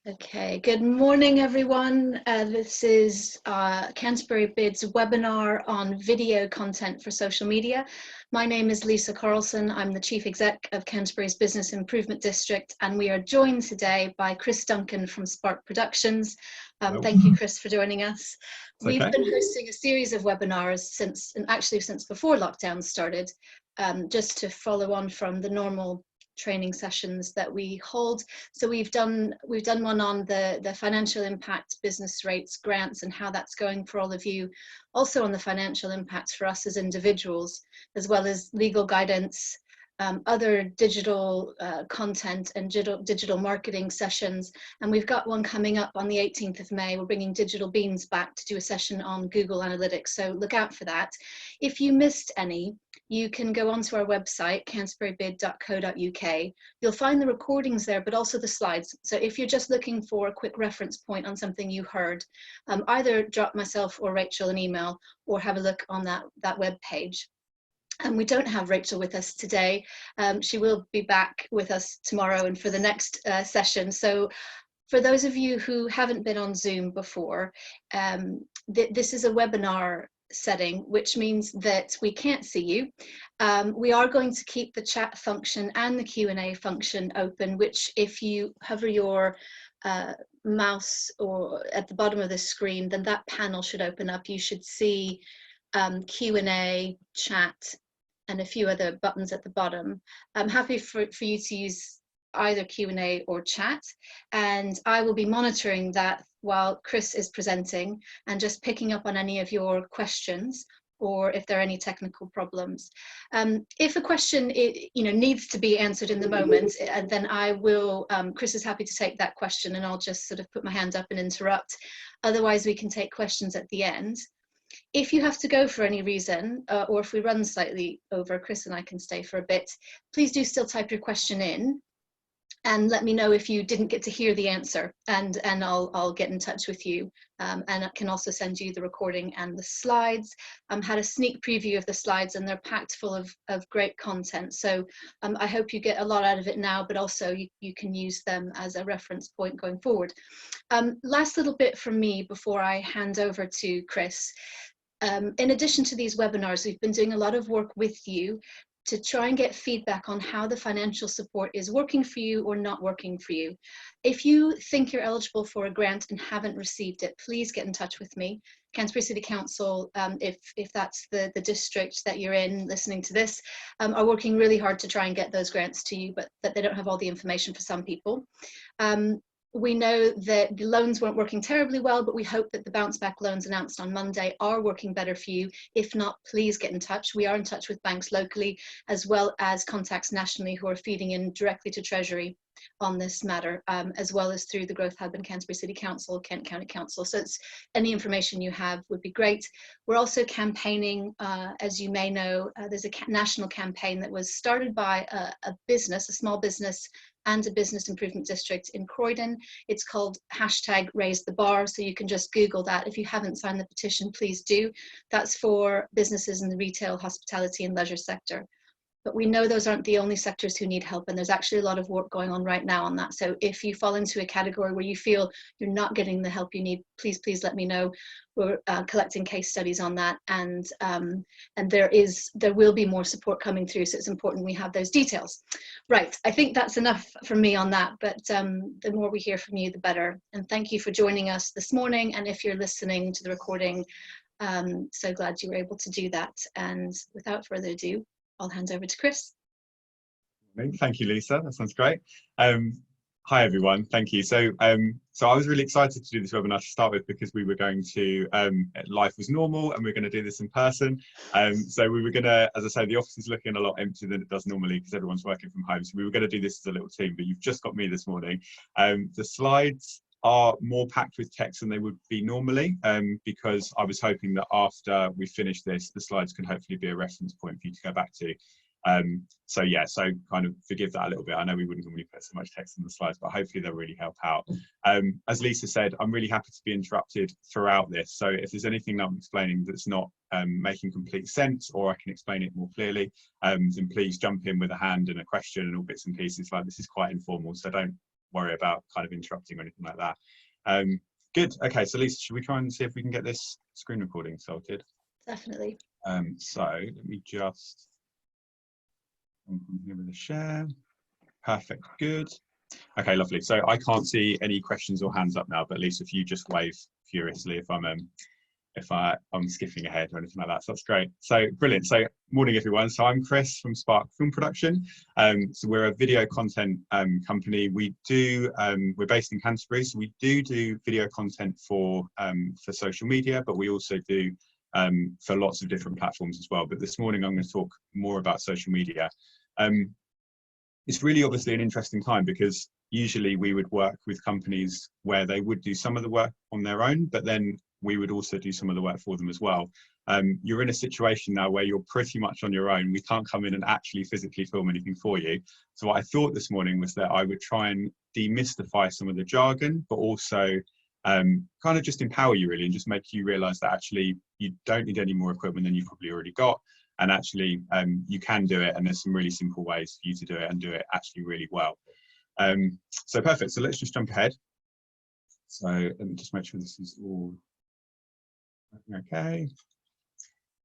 Okay, good morning everyone. This is Canterbury Bid's webinar on video content for social media. My name is Lisa Carlson. I'm the Chief Exec of Canterbury's Business Improvement District, and we are joined today by Chris Duncan from Spark Productions. Thank you, Chris, for joining us. We've been hosting a series of webinars since before lockdown started, just to follow on from the normal training sessions that we hold. So we've done one on the financial impact, business rates, grants, and how that's going for all of you. Also on the financial impacts for us as individuals, as well as legal guidance, other digital content and digital marketing sessions. And we've got one coming up on the 18th of May. We're bringing Digital Beans back to do a session on Google Analytics. So look out for that. If you missed any, you can go onto our website, canterburybid.co.uk. You'll find the recordings there, but also the slides. So if you're just looking for a quick reference point on something you heard, either drop myself or Rachel an email or have a look on that web page. And we don't have Rachel with us today. She will be back with us tomorrow and for the next session. So for those of you who haven't been on Zoom before, this is a webinar setting, which means that we can't see you. We are going to keep the chat function and the Q&A function open, which if you hover your mouse or at the bottom of the screen, then that panel should open up. You should see Q&A, chat, and a few other buttons at the bottom. I'm happy for you to use either Q&A or chat, and I will be monitoring that while Chris is presenting and just picking up on any of your questions or if there are any technical problems. If a question needs to be answered in the moment, then I will, Chris is happy to take that question and I'll just sort of put my hand up and interrupt. Otherwise, we can take questions at the end. If you have to go for any reason, or if we run slightly over, Chris and I can stay for a bit, please do still type your question in and let me know if you didn't get to hear the answer, and I'll get in touch with you, and I can also send you the recording and the slides. Had a sneak preview of the slides and they're packed full of great content, so I hope you get a lot out of it now, but also you can use them as a reference point going forward. Last little bit from me before I hand over to Chris. In addition to these webinars, we've been doing a lot of work with you to try and get feedback on how the financial support is working for you or not working for you. If you think you're eligible for a grant and haven't received it, please get in touch with me. Canterbury City Council, if that's the district that you're in listening to this, are working really hard to try and get those grants to you, but that they don't have all the information for some people. We know that the loans weren't working terribly well, but we hope that the bounce back loans announced on Monday are working better for you. If not, please get in touch. We are in touch with banks locally, as well as contacts nationally who are feeding in directly to Treasury on this matter, as well as through the Growth Hub and Canterbury City Council, Kent County Council. So any information you have would be great. We're also campaigning, as you may know, there's a national campaign that was started by a small business and a business improvement district in Croydon. It's called #RaiseTheBar, so you can just Google that. If you haven't signed the petition, please do. That's for businesses in the retail, hospitality and leisure sector. But we know those aren't the only sectors who need help, and there's actually a lot of work going on right now on that. So if you fall into a category where you feel you're not getting the help you need, please let me know. We're collecting case studies on that, and there will be more support coming through, so it's important we have those details. Right, I think that's enough from me on that, but the more we hear from you, the better. And thank you for joining us this morning, and if you're listening to the recording, so glad you were able to do that. And without further ado, I'll hand over to Chris. Thank you, Lisa. That sounds great. Hi, everyone. Thank you. So I was really excited to do this webinar to start with because we were going to, life was normal and we're going to do this in person. So we were going to, as I say, the office is looking a lot emptier than it does normally because everyone's working from home. So we were going to do this as a little team, but you've just got me this morning. The slides are more packed with text than they would be normally, because I was hoping that after we finish this, the slides can hopefully be a reference point for you to go back to. So kind of forgive that a little bit. I know we wouldn't normally put so much text on the slides, but hopefully they'll really help out. As Lisa said, I'm really happy to be interrupted throughout this. So if there's anything that I'm explaining that's not making complete sense, or I can explain it more clearly, then please jump in with a hand and a question and all bits and pieces. Like, this is quite informal, so don't worry about kind of interrupting or anything like that. Good. Okay, so Lisa, should we try and see if we can get this screen recording sorted? Definitely. So let me just come here with a share. Perfect. Good. Okay, lovely. So I can't see any questions or hands up now, but Lisa, if you just wave furiously if I'm skipping ahead or anything like that. So that's great. So brilliant. So morning, everyone. So I'm Chris from Spark Film Production. So we're a video content company. We're based in Canterbury, so we do video content for social media, but we also do for lots of different platforms as well. But this morning I'm going to talk more about social media. It's really obviously an interesting time because usually we would work with companies where they would do some of the work on their own, but then we would also do some of the work for them as well. You're in a situation now where you're pretty much on your own. We can't come in and actually physically film anything for you. So what I thought this morning was that I would try and demystify some of the jargon, but also kind of just empower you really and just make you realize that actually you don't need any more equipment than you've probably already got. And actually you can do it, and there's some really simple ways for you to do it and do it actually really well. So perfect, so let's just jump ahead. So let me just make sure this is all okay.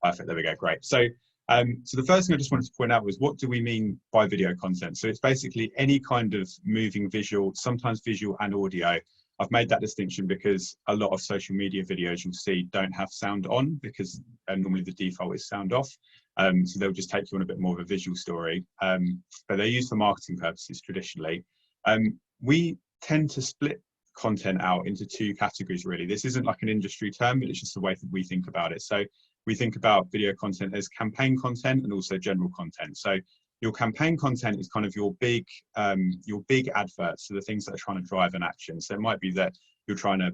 Perfect, there we go, great. So so the first thing I just wanted to point out was, what do we mean by video content? So it's basically any kind of moving visual, sometimes visual and audio. I've made that distinction because a lot of social media videos you'll see don't have sound on, because normally the default is sound off. So they'll just take you on a bit more of a visual story, but they're used for marketing purposes traditionally. We tend to split content out into two categories really. This isn't like an industry term, but it's just the way that we think about it. So we think about video content as campaign content and also general content. So your campaign content is kind of your big adverts, so the things that are trying to drive an action. So it might be that you're trying to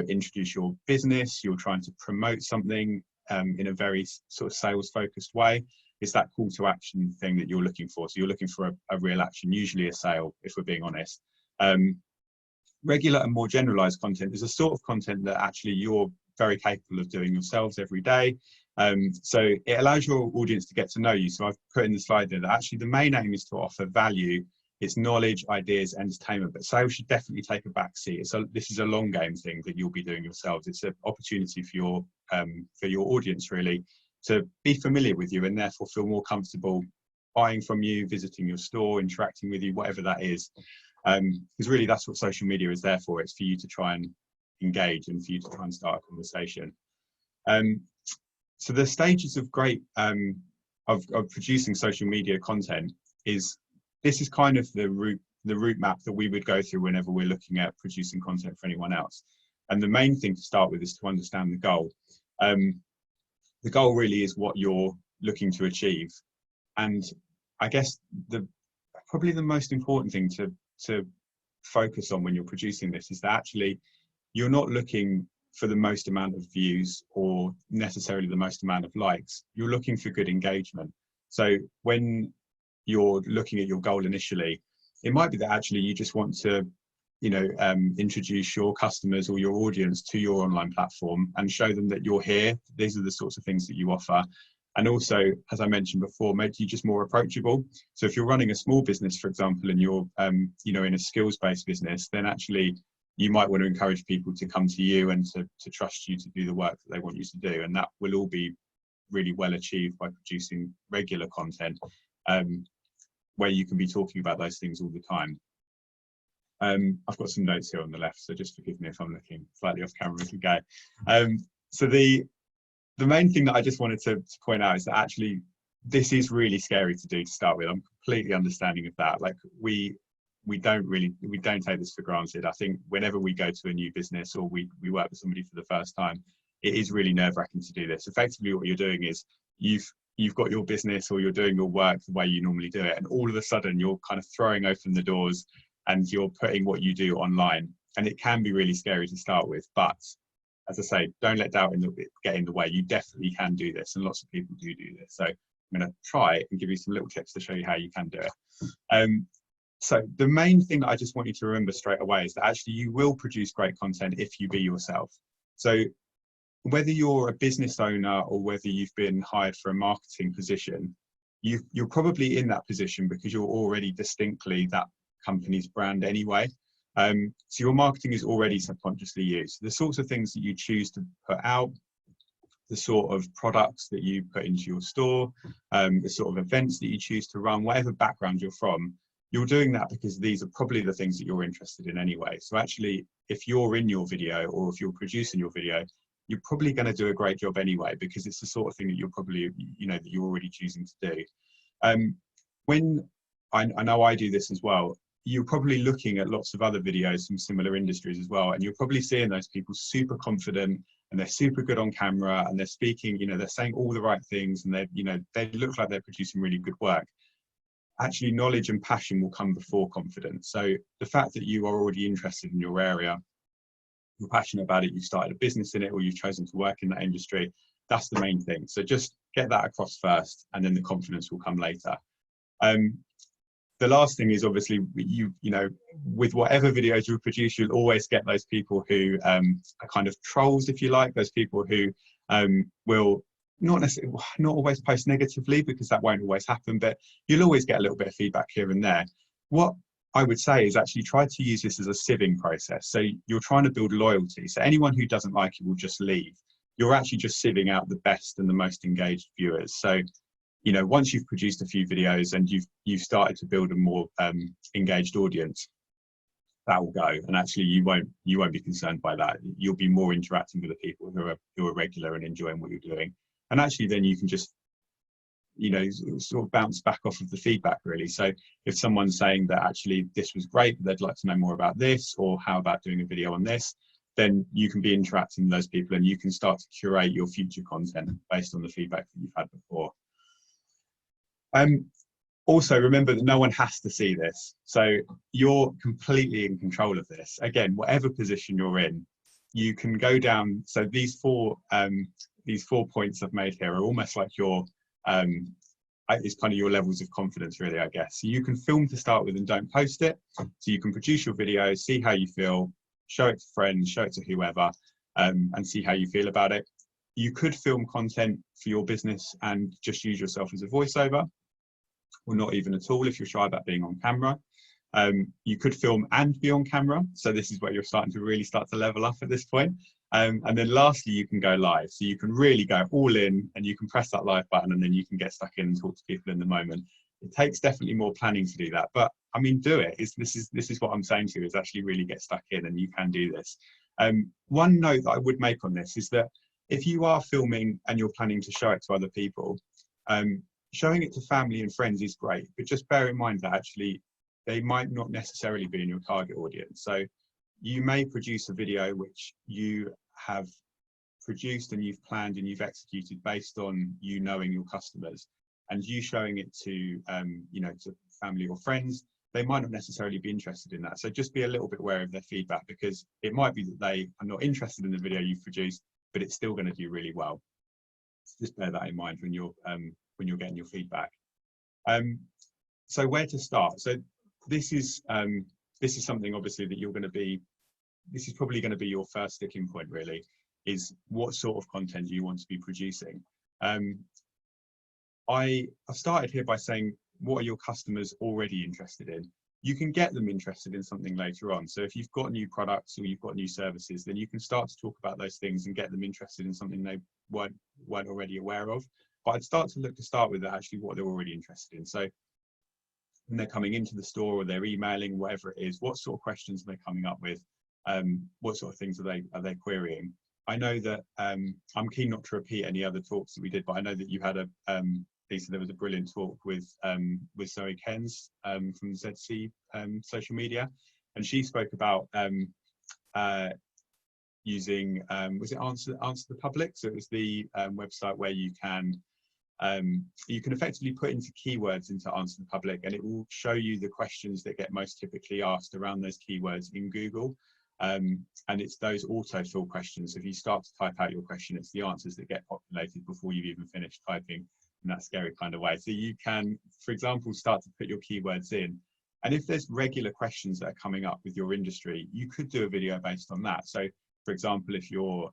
introduce your business, you're trying to promote something in a very sort of sales focused way. It's that call to action thing that you're looking for. So you're looking for a real action, usually a sale, if we're being honest. Regular and more generalized content is a sort of content that actually you're very capable of doing yourselves every day. So it allows your audience to get to know you. So I've put in the slide there that actually the main aim is to offer value. It's knowledge, ideas, entertainment, but sales should definitely take a back seat. So this is a long game thing that you'll be doing yourselves. It's an opportunity for your audience really to be familiar with you and therefore feel more comfortable buying from you, visiting your store, interacting with you, whatever that is. Because really that's what social media is there for. It's for you to try and engage and for you to try and start a conversation. So the stages of great of producing social media content is, this is kind of the route map that we would go through whenever we're looking at producing content for anyone else. And the main thing to start with is to understand the goal. The goal really is what you're looking to achieve. And I guess probably the most important thing to focus on when you're producing this is that actually you're not looking for the most amount of views or necessarily the most amount of likes. You're looking for good engagement. So when you're looking at your goal initially, it might be that actually you just want to introduce your customers or your audience to your online platform and show them that you're here. These are the sorts of things that you offer. And also, as I mentioned before, make you just more approachable. So if you're running a small business, for example, and you're in a skills-based business, then actually you might want to encourage people to come to you and to trust you to do the work that they want you to do. And that will all be really well achieved by producing regular content where you can be talking about those things all the time. I've got some notes here on the left, so just forgive me if I'm looking slightly off camera as we go. So the main thing that I just wanted to point out is that actually this is really scary to do to start with. I'm completely understanding of that. Like we don't take this for granted. I think whenever we go to a new business or we work with somebody for the first time, it is really nerve-wracking to do this. Effectively what you're doing is you've got your business or you're doing your work the way you normally do it, and all of a sudden you're kind of throwing open the doors and you're putting what you do online. And it can be really scary to start with, but as I say, don't let doubt get in the way. You definitely can do this, and lots of people do this. So I'm going to try and give you some little tips to show you how you can do it. So the main thing that I just want you to remember straight away is that actually you will produce great content if you be yourself. So whether you're a business owner or whether you've been hired for a marketing position, you're probably in that position because you're already distinctly that company's brand anyway. So your marketing is already subconsciously used. The sorts of things that you choose to put out, the sort of products that you put into your store, the sort of events that you choose to run, whatever background you're from, you're doing that because these are probably the things that you're interested in anyway. So actually, if you're in your video or if you're producing your video, you're probably going to do a great job anyway, because it's the sort of thing that you're probably, that you're already choosing to do. When I know I do this as well, you're probably looking at lots of other videos from similar industries as well, and you're probably seeing those people super confident and they're super good on camera and they're speaking, they're saying all the right things, and they look like they're producing really good work. Actually, knowledge and passion will come before confidence. So the fact that you are already interested in your area, you're passionate about it, you've started a business in it, or you've chosen to work in that industry, that's the main thing. So just get that across first, and then the confidence will come later. The last thing is, obviously, with whatever videos you produce, you'll always get those people who are kind of trolls, if you like, those people who will not always post negatively, because that won't always happen, but you'll always get a little bit of feedback here and there. What I would say is actually try to use this as a sieving process. So you're trying to build loyalty. So anyone who doesn't like you will just leave. You're actually just sieving out the best and the most engaged viewers. So once you've produced a few videos and you've started to build a more engaged audience, that will go. And actually, you won't be concerned by that. You'll be more interacting with the people who are regular and enjoying what you're doing. And actually, then you can just sort of bounce back off of the feedback, really. So if someone's saying that actually this was great, but they'd like to know more about this, or how about doing a video on this, then you can be interacting with those people and you can start to curate your future content based on the feedback that you've had before. Also, remember that no one has to see this. So you're completely in control of this. Again, whatever position you're in, you can go down. So these four points I've made here are almost like it's kind of your levels of confidence, really, I guess. So you can film to start with and don't post it. So you can produce your video, see how you feel, show it to friends, show it to whoever, and see how you feel about it. You could film content for your business and just use yourself as a voiceover, or not even at all if you're shy about being on camera. You could film and be on camera. So this is where you're starting to really start to level up at this point. And then lastly, you can go live. So you can really go all in and you can press that live button, and then you can get stuck in and talk to people in the moment. It takes definitely more planning to do that, but I mean, do it. This is what I'm saying to you, is actually really get stuck in, and you can do this. One note that I would make on this is that if you are filming and you're planning to show it to other people, showing it to family and friends is great, but just bear in mind that actually they might not necessarily be in your target audience. So you may produce a video which you have produced and you've planned and you've executed based on you knowing your customers, and you showing it to to family or friends. They might not necessarily be interested in that. So just be a little bit wary of their feedback, because it might be that they are not interested in the video you've produced, but it's still going to do really well. So just bear that in mind when you're getting your feedback. So where to start? So this is something obviously that this is probably going to be your first sticking point, really, is what sort of content do you want to be producing? I started here by saying, what are your customers already interested in? You can get them interested in something later on. So if you've got new products or you've got new services, then you can start to talk about those things and get them interested in something they weren't already aware of. But I'd start to look to start with actually what they're already interested in. So when they're coming into the store or they're emailing, whatever it is, what sort of questions are they coming up with? What sort of things are they querying? I know that I'm keen not to repeat any other talks that we did, but I know that you had Lisa, there was a brilliant talk with Zoe Kens from ZC social media, and she spoke about using was it Answer the Public? So it was the website where you can effectively put into keywords into Answer the Public, and it will show you the questions that get most typically asked around those keywords in Google. And it's those autofill questions. So if you start to type out your question, it's the answers that get populated before you've even finished typing, in that scary kind of way. So you can, for example, start to put your keywords in. And if there's regular questions that are coming up with your industry, you could do a video based on that. So for example, if you're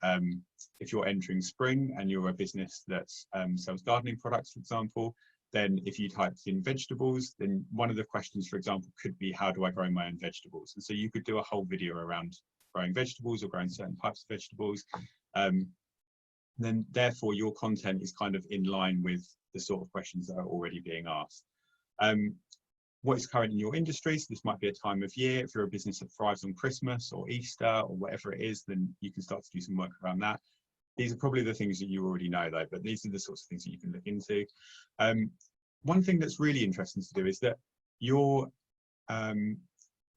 entering spring and you're a business that sells gardening products, for example, then if you typed in vegetables, then one of the questions, for example, could be, how do I grow my own vegetables? And so you could do a whole video around growing vegetables or growing certain types of vegetables. Then therefore your content is kind of in line with the sort of questions that are already being asked. What is current in your industry? So this might be a time of year. If you're a business that thrives on Christmas or Easter or whatever it is, then you can start to do some work around that. These are probably the things that you already know though, but these are the sorts of things that you can look into. One thing that's really interesting to do is that you're,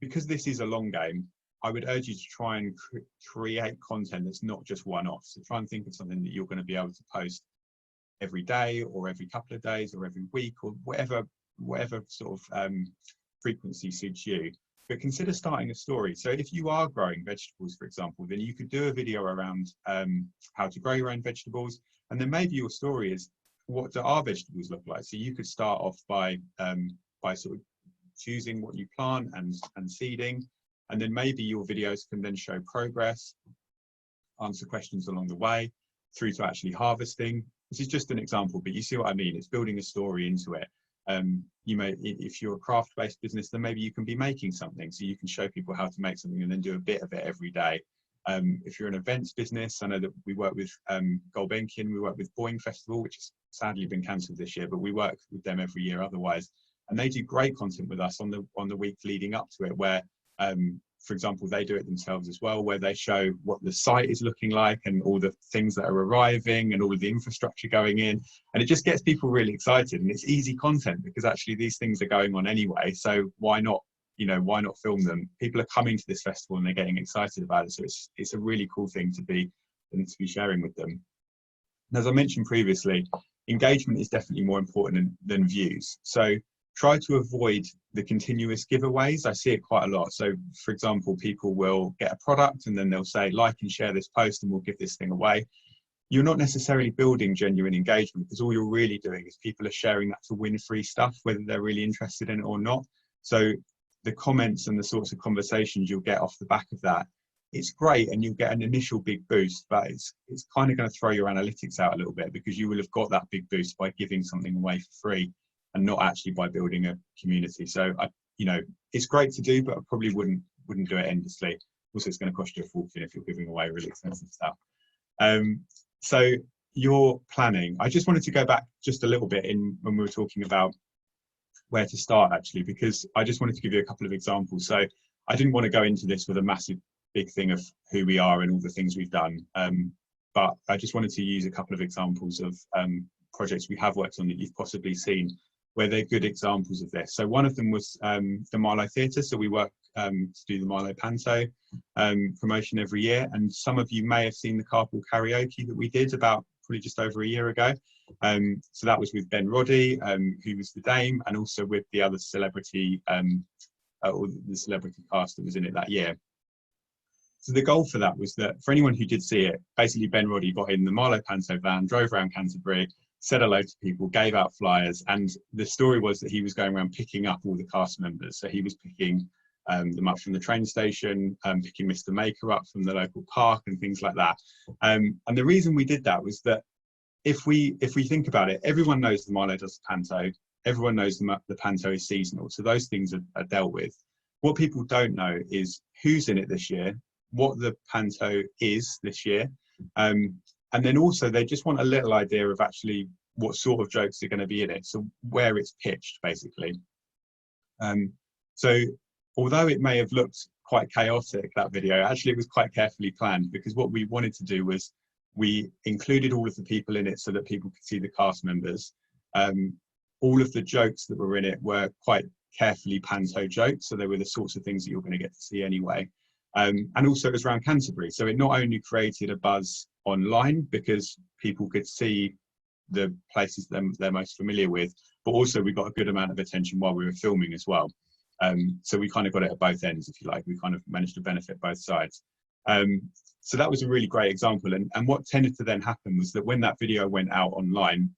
because this is a long game, I would urge you to try and create content that's not just one-off. So try and think of something that you're going to be able to post every day or every couple of days or every week or whatever sort of frequency suits you. But consider starting a story. So if you are growing vegetables, for example, then you could do a video around how to grow your own vegetables. And then maybe your story is, what do our vegetables look like? So you could start off by sort of choosing what you plant and seeding. And then maybe your videos can then show progress, answer questions along the way, through to actually harvesting. This is just an example, but you see what I mean? It's building a story into it. You may, if you're a craft-based business, then maybe you can be making something, so you can show people how to make something and then do a bit of it every day. If you're an events business, I know that we work with Gulbenkian, we work with Boeing Festival, which has sadly been cancelled this year, but we work with them every year otherwise. And they do great content with us on the week leading up to it, where for example, they do it themselves as well, where they show what the site is looking like and all the things that are arriving and all of the infrastructure going in. And it just gets people really excited, and it's easy content because actually these things are going on anyway. So why not, why not film them? People are coming to this festival and they're getting excited about it. So it's a really cool thing to be sharing with them. And as I mentioned previously, engagement is definitely more important than views. So try to avoid the continuous giveaways. I see it quite a lot. So for example, people will get a product and then they'll say, like and share this post and we'll give this thing away. You're not necessarily building genuine engagement, because all you're really doing is people are sharing that to win free stuff, whether they're really interested in it or not. So the comments and the sorts of conversations you'll get off the back of that, it's great and you'll get an initial big boost, but it's kind of going to throw your analytics out a little bit, because you will have got that big boost by giving something away for free and not actually by building a community. So it's great to do, but I probably wouldn't do it endlessly. Also, it's going to cost you a fortune if you're giving away really expensive stuff. So your planning, I just wanted to go back just a little bit when we were talking about where to start, actually, because I just wanted to give you a couple of examples. So I didn't want to go into this with a massive big thing of who we are and all the things we've done, but I just wanted to use a couple of examples of projects we have worked on that you've possibly seen where they're good examples of this. So one of them was the Milo Theatre. So we work to do the Milo Panto promotion every year. And some of you may have seen the carpool karaoke that we did about probably just over a year ago. So that was with Ben Roddy, who was the Dame, and also with the other celebrity, or the celebrity cast that was in it that year. So the goal for that was that for anyone who did see it, basically Ben Roddy got in the Milo Panto van, drove around Canterbury, said hello to people, gave out flyers, and the story was that he was going around picking up all the cast members. So he was picking them up from the train station, picking Mr. Maker up from the local park and things like that. And the reason we did that was that if we think about it, everyone knows the Milo does the Panto, everyone knows the Panto is seasonal, so those things are dealt with. What people don't know is who's in it this year, what the Panto is this year, and then also they just want a little idea of actually what sort of jokes are going to be in it, so where it's pitched, basically. So although it may have looked quite chaotic, that video, actually it was quite carefully planned, because what we wanted to do was we included all of the people in it so that people could see the cast members. All of the jokes that were in it were quite carefully Panto jokes, so they were the sorts of things that you're going to get to see anyway. And also it was around Canterbury, so it not only created a buzz online because people could see the places they're most familiar with, but also we got a good amount of attention while we were filming as well. So we kind of got it at both ends, if you like. We kind of managed to benefit both sides. So that was a really great example. And what tended to then happen was that when that video went out online,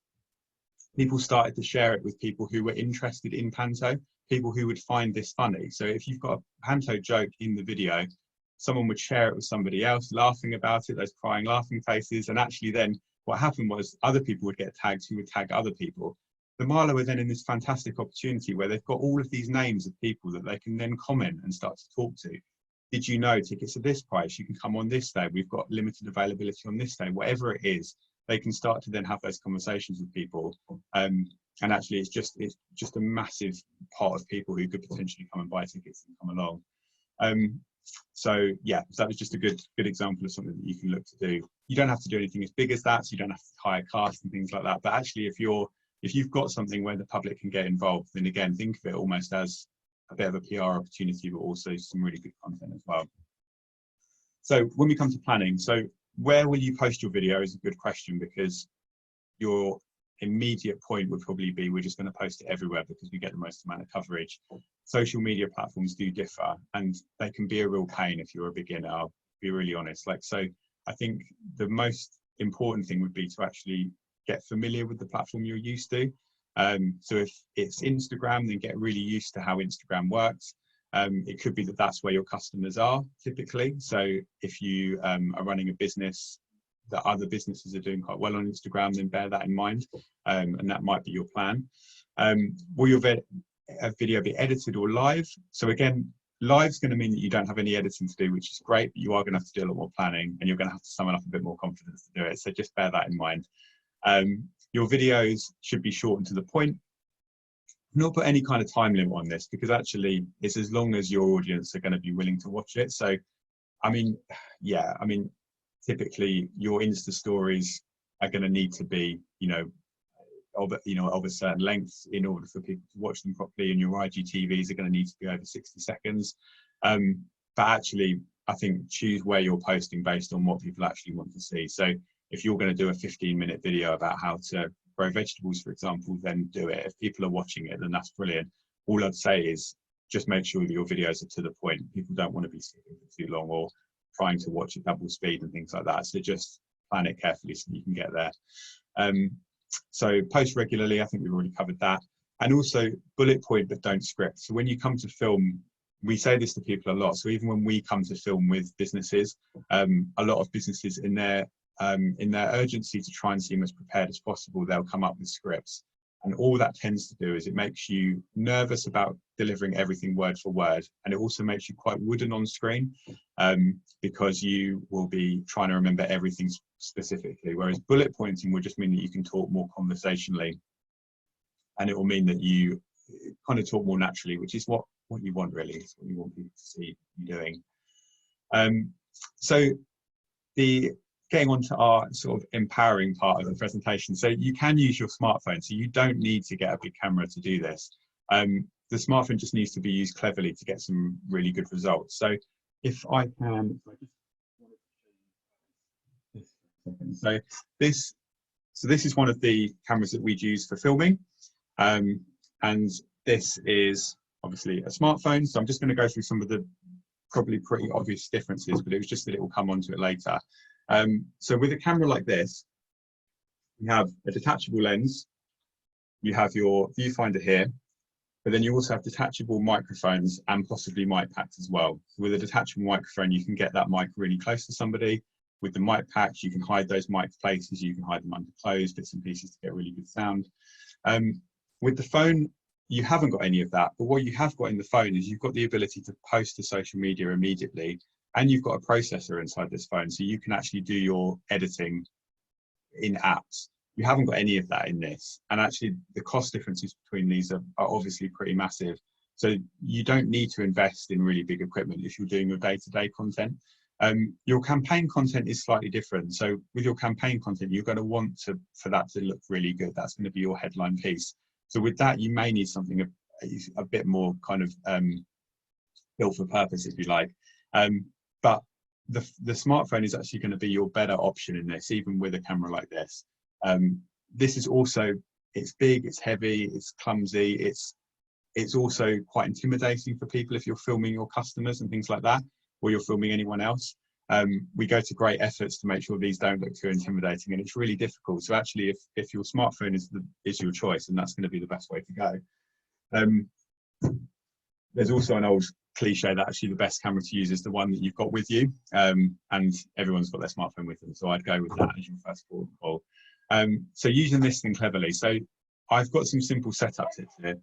people started to share it with people who were interested in Panto, people who would find this funny. So if you've got a Panto joke in the video, someone would share it with somebody else, laughing about it, those crying laughing faces. And actually then what happened was other people would get tagged who would tag other people. the Marlow are then in this fantastic opportunity where they've got all of these names of people that they can then comment and start to talk to. Did you know tickets are this price? You can come on this day. We've got limited availability on this day. Whatever it is, they can start to then have those conversations with people. And actually, it's just a massive part of people who could potentially come and buy tickets and come along. So yeah, that was just a good example of something that you can look to do. You don't have to do anything as big as that, so you don't have to hire cast and things like that. But actually, if you've got something where the public can get involved, then again, think of it almost as a bit of a PR opportunity, but also some really good content as well. So when we come to planning, so where will you post your video is a good question, because your immediate point would probably be, we're just going to post it everywhere because we get the most amount of coverage. Social media platforms do differ, and they can be a real pain if you're a beginner, I'll be really honest. So I think the most important thing would be to actually get familiar with the platform you're used to. So if it's Instagram, then get really used to how Instagram works. It could be that that's where your customers are typically. So if you are running a business that other businesses are doing quite well on Instagram, then bear that in mind, and that might be your plan. Will your video be edited or live? So again, live's going to mean that you don't have any editing to do, which is great, but you are going to have to do a lot more planning, and you're going to have to summon up a bit more confidence to do it. So just bear that in mind. Your videos should be short and to the point. Not put any kind of time limit on this, because actually it's as long as your audience are going to be willing to watch it. So, I mean, yeah, I mean, typically your Insta stories are going to need to be, of a certain length in order for people to watch them properly, and your IGTVs are going to need to be over 60 seconds. But actually, I think choose where you're posting based on what people actually want to see. So if you're going to do a 15-minute video about how to grow vegetables, for example, then do it. If people are watching it, then that's brilliant. All I'd say is just make sure that your videos are to the point. People don't want to be sitting for too long or trying to watch at double speed and things like that. So just plan it carefully so you can get there. So post regularly, I think we've already covered that. And also bullet point, but don't script. So when you come to film, we say this to people a lot. So even when we come to film with businesses, a lot of businesses in their urgency to try and seem as prepared as possible, they'll come up with scripts. And all that tends to do is it makes you nervous about delivering everything word for word. And it also makes you quite wooden on screen, because you will be trying to remember everything specifically. Whereas bullet pointing will just mean that you can talk more conversationally. And it will mean that you kind of talk more naturally, which is what you want, really. It's what you want people to see you doing. So getting on to our sort of empowering part of the presentation. So you can use your smartphone, so you don't need to get a big camera to do this. The smartphone just needs to be used cleverly to get some really good results. So if I can, so this is one of the cameras that we'd use for filming. And this is obviously a smartphone. So I'm just going to go through some of the probably pretty obvious differences, but it was just that it will come onto it later. So with a camera like this, you have a detachable lens, you have your viewfinder here, but then you also have detachable microphones and possibly mic packs as well. So with a detachable microphone, you can get that mic really close to somebody. With the mic packs, you can hide those mic places, you can hide them under clothes, bits and pieces to get really good sound. With the phone, you haven't got any of that, but what you have got in the phone is you've got the ability to post to social media immediately. And you've got a processor inside this phone, so you can actually do your editing in apps. You haven't got any of that in this. And actually, the cost differences between these are obviously pretty massive. So you don't need to invest in really big equipment if you're doing your day-to-day content. Your campaign content is slightly different. So with your campaign content, you're going to want for that to look really good. That's going to be your headline piece. So with that, you may need something a bit more kind of built for purpose, if you like. But the smartphone is actually going to be your better option in this, even with a camera like this. This is also, it's big, it's heavy, it's clumsy, it's also quite intimidating for people if you're filming your customers and things like that, or you're filming anyone else. We go to great efforts to make sure these don't look too intimidating, and it's really difficult. So actually, if your smartphone is your choice, and that's going to be the best way to go. There's also an old cliche that actually the best camera to use is the one that you've got with you, and everyone's got their smartphone with them, so I'd go with that as your first port of call. So using this thing cleverly, so I've got some simple setup tips here.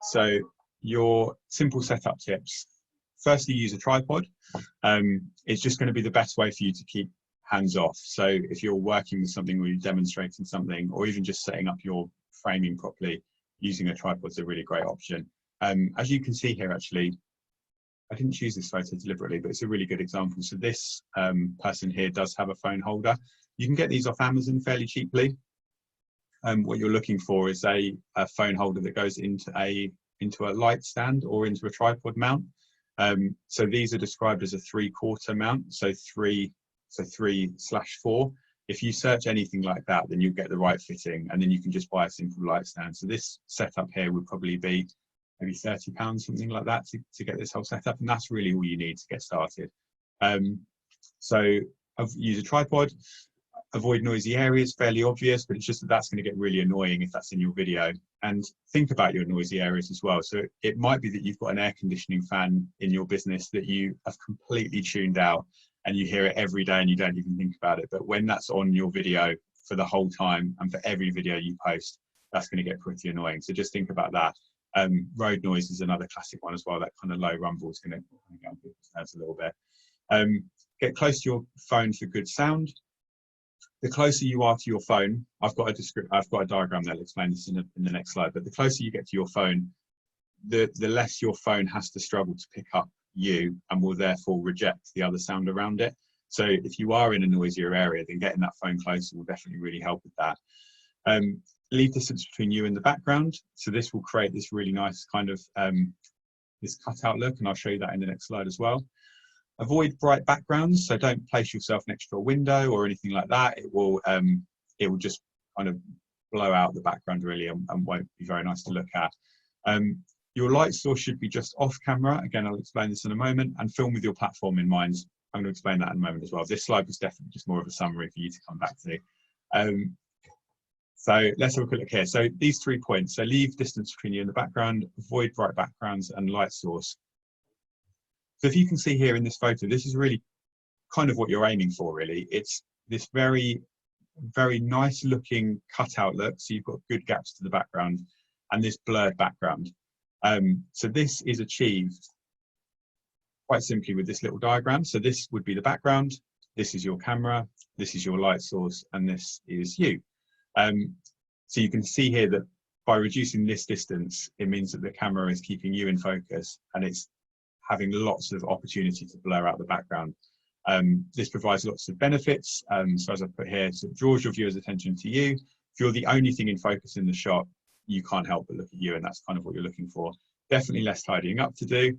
So your simple setup tips, firstly, use a tripod. It's just going to be the best way for you to keep hands off. So if you're working with something or you're demonstrating something, or even just setting up your framing properly, using a tripod is a really great option. As you can see here, actually, I didn't choose this photo deliberately, but it's a really good example. So this person here does have a phone holder. You can get these off Amazon fairly cheaply. What you're looking for is a phone holder that goes into a light stand or into a tripod mount. So these are described as a 3/4 mount, so 3/4. If you search anything like that, then you'll get the right fitting, and then you can just buy a simple light stand. So this setup here would probably be maybe £30, something like that, to get this whole setup, and that's really all you need to get started. So I've used a tripod. Avoid noisy areas, fairly obvious, but it's just that that's going to get really annoying if that's in your video. And think about your noisy areas as well. So it might be that you've got an air conditioning fan in your business that you have completely tuned out and you hear it every day and you don't even think about it. But when that's on your video for the whole time and for every video you post, that's going to get pretty annoying. So just think about that. Road noise is another classic one as well. That kind of low rumble is going to get on people's nerves a little bit. Get close to your phone for good sound. The closer you are to your phone, I've got a diagram that'll explain this in the next slide, but the closer you get to your phone, the less your phone has to struggle to pick up you and will therefore reject the other sound around it. So if you are in a noisier area, then getting that phone closer will definitely really help with that. Leave distance between you and the background. So this will create this really nice kind of this cutout look, and I'll show you that in the next slide as well. Avoid bright backgrounds, so don't place yourself next to a window or anything like that. It will just kind of blow out the background really and won't be very nice to look at. Your light source should be just off camera. Again, I'll explain this in a moment, and film with your platform in mind. I'm going to explain that in a moment as well. This slide was definitely just more of a summary for you to come back to. So let's have a quick look here. So these 3 points, so leave distance between you and the background, avoid bright backgrounds, and light source. So if you can see here in this photo, this is really kind of what you're aiming for, really. It's this very, very nice looking cutout look. So you've got good gaps to the background and this blurred background. So this is achieved quite simply with this little diagram. So this would be the background, this is your camera, this is your light source, and this is you. So you can see here that by reducing this distance, it means that the camera is keeping you in focus and it's having lots of opportunity to blur out the background. This provides lots of benefits. So as I put here, so it draws your viewer's attention to you. If you're the only thing in focus in the shot, you can't help but look at you, and that's kind of what you're looking for. Definitely less tidying up to do,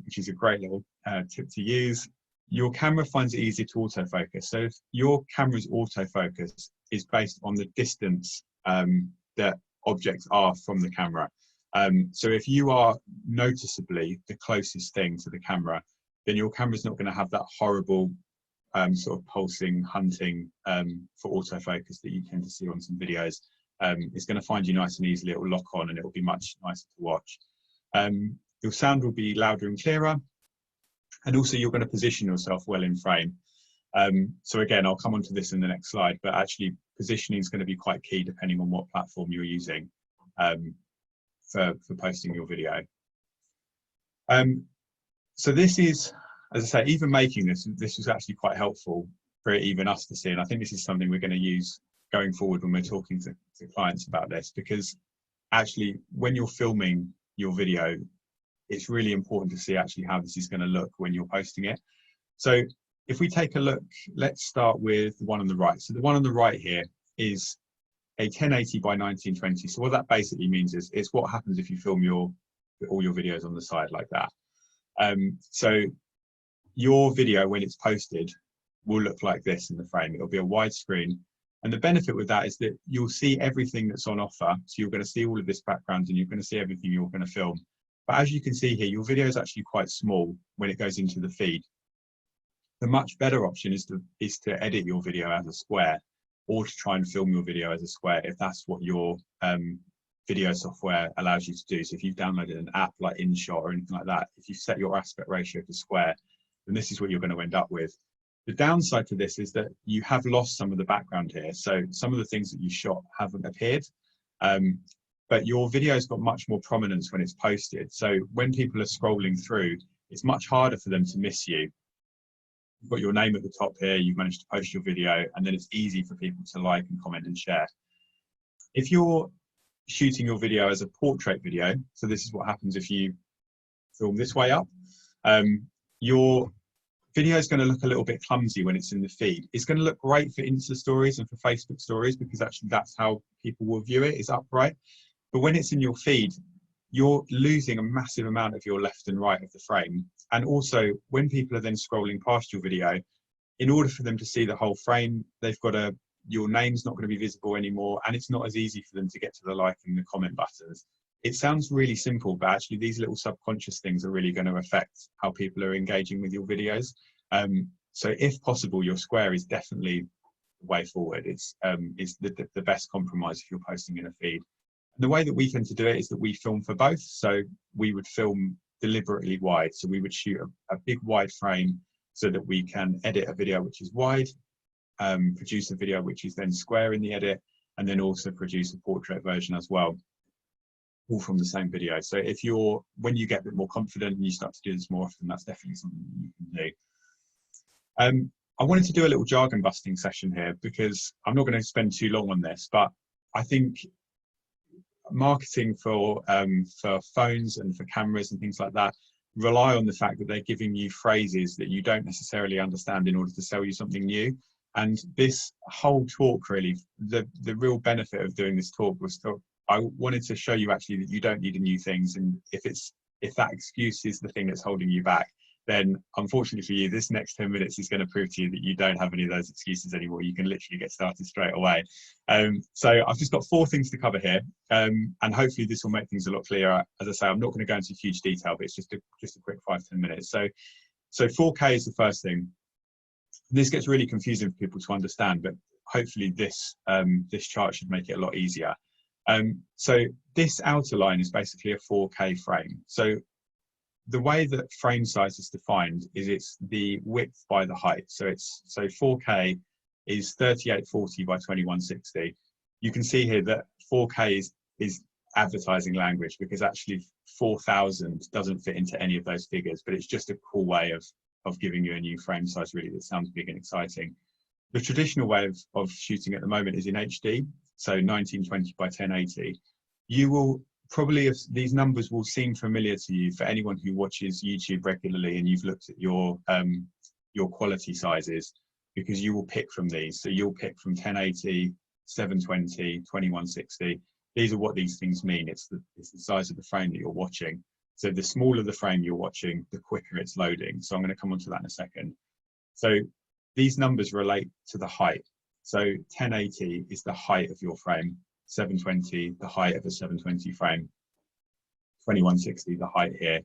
which is a great little tip to use. Your camera finds it easier to autofocus. So if your camera's autofocus is based on the distance that objects are from the camera. So if you are noticeably the closest thing to the camera, then your camera's not going to have that horrible sort of pulsing, hunting for autofocus that you tend to see on some videos. It's going to find you nice and easily. It will lock on and it will be much nicer to watch. Your sound will be louder and clearer. And also you're going to position yourself well in frame. So again, I'll come on to this in the next slide, but actually positioning is going to be quite key depending on what platform you're using for posting your video. So this is, as I say, even making this was actually quite helpful for even us to see. And I think this is something we're going to use going forward when we're talking to clients about this, because actually when you're filming your video, it's really important to see actually how this is going to look when you're posting it. So if we take a look, let's start with the one on the right. So the one on the right here is a 1080 by 1920. So what that basically means is it's what happens if you film all your videos on the side like that. So your video, when it's posted, will look like this in the frame. It'll be a widescreen. And the benefit with that is that you'll see everything that's on offer. So you're going to see all of this background and you're going to see everything you're going to film. But as you can see here, your video is actually quite small when it goes into the feed. The much better option is to edit your video as a square, or to try and film your video as a square if that's what your video software allows you to do. So if you've downloaded an app like InShot or anything like that, if you set your aspect ratio to square, then this is what you're going to end up with. The downside to this is that you have lost some of the background here. So some of the things that you shot haven't appeared. But your video's got much more prominence when it's posted. So when people are scrolling through, it's much harder for them to miss you. You've got your name at the top here, you've managed to post your video, and then it's easy for people to like and comment and share. If you're shooting your video as a portrait video, so this is what happens if you film this way up, your video is going to look a little bit clumsy when it's in the feed. It's going to look great for Insta stories and for Facebook stories, because actually that's how people will view it, is upright. But when it's in your feed, you're losing a massive amount of your left and right of the frame. And also, when people are then scrolling past your video, in order for them to see the whole frame, your name's not going to be visible anymore, and it's not as easy for them to get to the like and the comment buttons. It sounds really simple, but actually these little subconscious things are really going to affect how people are engaging with your videos. So if possible, your square is definitely the way forward. It's the best compromise if you're posting in a feed. And the way that we tend to do it is that we film for both. So we would film deliberately wide. So we would shoot a big wide frame so that we can edit a video which is wide, produce a video which is then square in the edit, and then also produce a portrait version as well, all from the same video. So when you get a bit more confident and you start to do this more often, that's definitely something that you can do. I wanted to do a little jargon busting session here, because I'm not going to spend too long on this, but I think marketing for phones and for cameras and things like that rely on the fact that they're giving you phrases that you don't necessarily understand in order to sell you something new. And this whole talk, really, the real benefit of doing this talk was I wanted to show you actually that you don't need new things, and if that excuse is the thing that's holding you back, then unfortunately for you, this next 10 minutes is going to prove to you that you don't have any of those excuses anymore. You can literally get started straight away. So I've just got 4 things to cover here, and hopefully this will make things a lot clearer. As I say, I'm not going to go into huge detail, but it's just a quick 5-10 minutes. So 4K is the first thing. This gets really confusing for people to understand, but hopefully this chart should make it a lot easier. So this outer line is basically a 4K frame. So the way that frame size is defined is it's the width by the height. So 4K is 3840 by 2160. You can see here that 4K is advertising language, because actually 4000 doesn't fit into any of those figures, but it's just a cool way of giving you a new frame size, really, that sounds big and exciting. The traditional way of shooting at the moment is in HD, so 1920 by 1080. You will probably, these numbers will seem familiar to you for anyone who watches YouTube regularly and you've looked at your quality sizes, because you will pick from these. So you'll pick from 1080, 720, 2160. These are what these things mean. It's the size of the frame that you're watching. So the smaller the frame you're watching, the quicker it's loading. So I'm going to come on to that in a second. So these numbers relate to the height. So 1080 is the height of your frame, 720, the height of a 720 frame, 2160, the height here.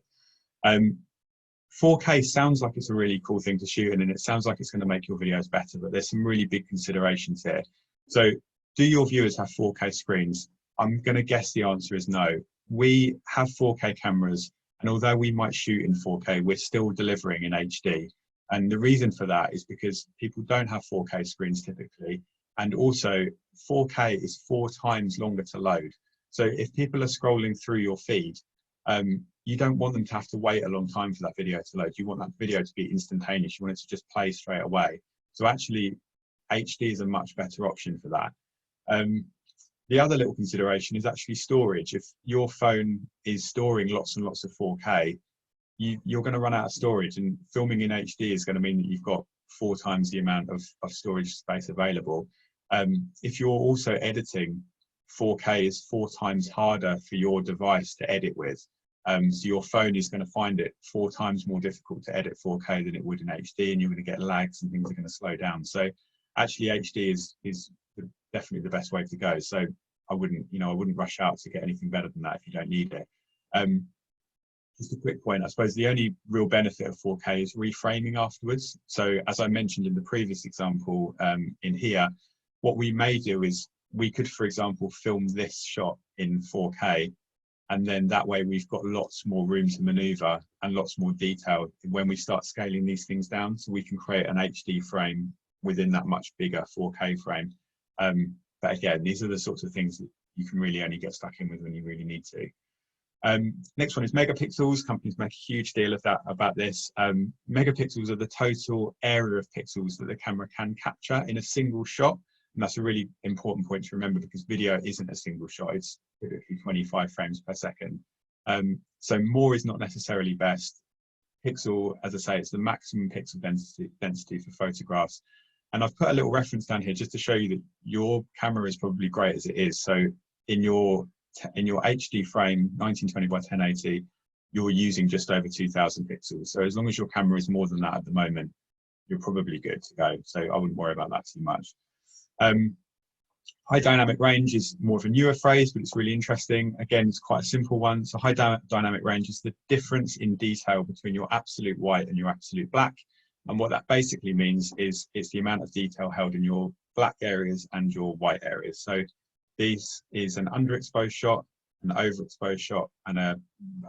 4K sounds like it's a really cool thing to shoot in, and it sounds like it's going to make your videos better, but there's some really big considerations here. So do your viewers have 4K screens? I'm going to guess the answer is no. We have 4K cameras, and although we might shoot in 4K, we're still delivering in HD. And the reason for that is because people don't have 4K screens typically, and also 4K is 4 times longer to load. So if people are scrolling through your feed, you don't want them to have to wait a long time for that video to load. You want that video to be instantaneous. You want it to just play straight away. So actually, HD is a much better option for that. The other little consideration is actually storage. If your phone is storing lots and lots of 4K, you're going to run out of storage, and filming in HD is going to mean that you've got 4 times the amount of storage space available. If you're also editing, 4K is 4 times harder for your device to edit with. So your phone is going to find it 4 times more difficult to edit 4K than it would in HD, and you're going to get lags and things are going to slow down. So actually HD is definitely the best way to go. So I wouldn't rush out to get anything better than that if you don't need it. Just a quick point, I suppose the only real benefit of 4K is reframing afterwards. So as I mentioned in the previous example in here, what we may do is we could, for example, film this shot in 4K, and then that way we've got lots more room to maneuver and lots more detail when we start scaling these things down, so we can create an HD frame within that much bigger 4K frame. But again, these are the sorts of things that you can really only get stuck in with when you really need to. Next one is megapixels. Companies make a huge deal of that about this. Megapixels are the total area of pixels that the camera can capture in a single shot. And that's a really important point to remember, because video isn't a single shot. It's typically 25 frames per second. So more is not necessarily best. Pixel, as I say, it's the maximum pixel density for photographs. And I've put a little reference down here just to show you that your camera is probably great as it is. So in your HD frame, 1920 by 1080, you're using just over 2000 pixels. So as long as your camera is more than that at the moment, you're probably good to go. So I wouldn't worry about that too much. High dynamic range is more of a newer phrase, but it's really interesting. Again, it's quite a simple one. So high dynamic range is the difference in detail between your absolute white and your absolute black. And what that basically means is it's the amount of detail held in your black areas and your white areas. So this is an underexposed shot, an overexposed shot, and I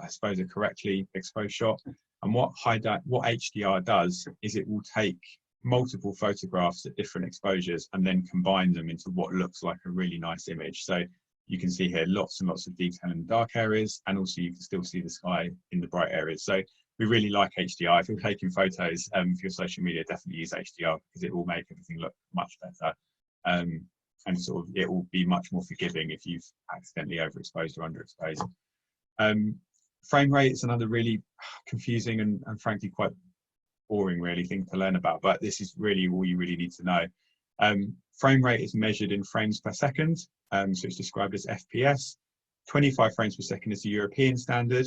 suppose a correctly exposed shot. And what HDR does is it will take multiple photographs at different exposures and then combine them into what looks like a really nice image. So you can see here lots and lots of detail in the dark areas, and also you can still see the sky in the bright areas. So we really like HDR. If you're taking photos for your social media, definitely use HDR, because it will make everything look much better. And sort of it will be much more forgiving if you've accidentally overexposed or underexposed. Frame rate is another really confusing and frankly quite boring really thing to learn about, but this is really all you really need to know. Frame rate is measured in frames per second, so it's described as FPS. 25 frames per second is the European standard.